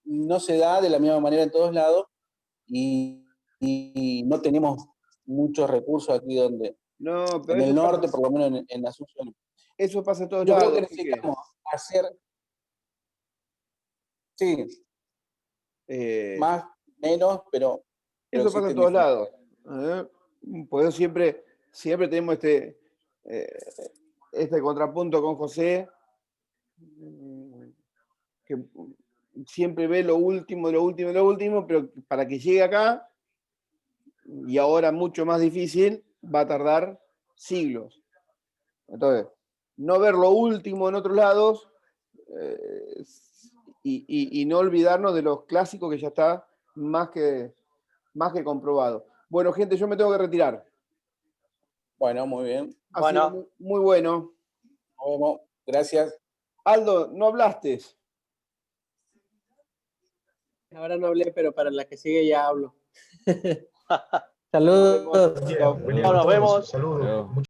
[SPEAKER 7] no se da de la misma manera en todos lados y no tenemos muchos recursos aquí donde,
[SPEAKER 1] No, pero
[SPEAKER 7] en el norte, por lo menos en Asunción.
[SPEAKER 1] Eso pasa en todos
[SPEAKER 7] Yo
[SPEAKER 1] lados.
[SPEAKER 7] creo que necesitamos hacer, sí, más, menos, pero
[SPEAKER 1] eso pasa en
[SPEAKER 7] existen
[SPEAKER 1] todos lados.
[SPEAKER 7] dificultades.
[SPEAKER 1] Por eso siempre tenemos este contrapunto con José, que siempre ve lo último, pero para que llegue acá, y ahora mucho más difícil, va a tardar siglos. Entonces, no ver lo último en otros lados y no olvidarnos de los clásicos que ya está más que comprobado. Bueno, gente, yo me tengo que retirar.
[SPEAKER 7] Bueno, muy bien.
[SPEAKER 1] Ha sido muy bueno.
[SPEAKER 7] Nos vemos. Gracias.
[SPEAKER 1] Aldo, no hablaste.
[SPEAKER 8] Ahora no hablé, pero para la que sigue ya hablo. Saludos.
[SPEAKER 3] Buen día a
[SPEAKER 4] Nos
[SPEAKER 3] todos.
[SPEAKER 4] vemos.
[SPEAKER 3] Saludos.
[SPEAKER 5] Luego.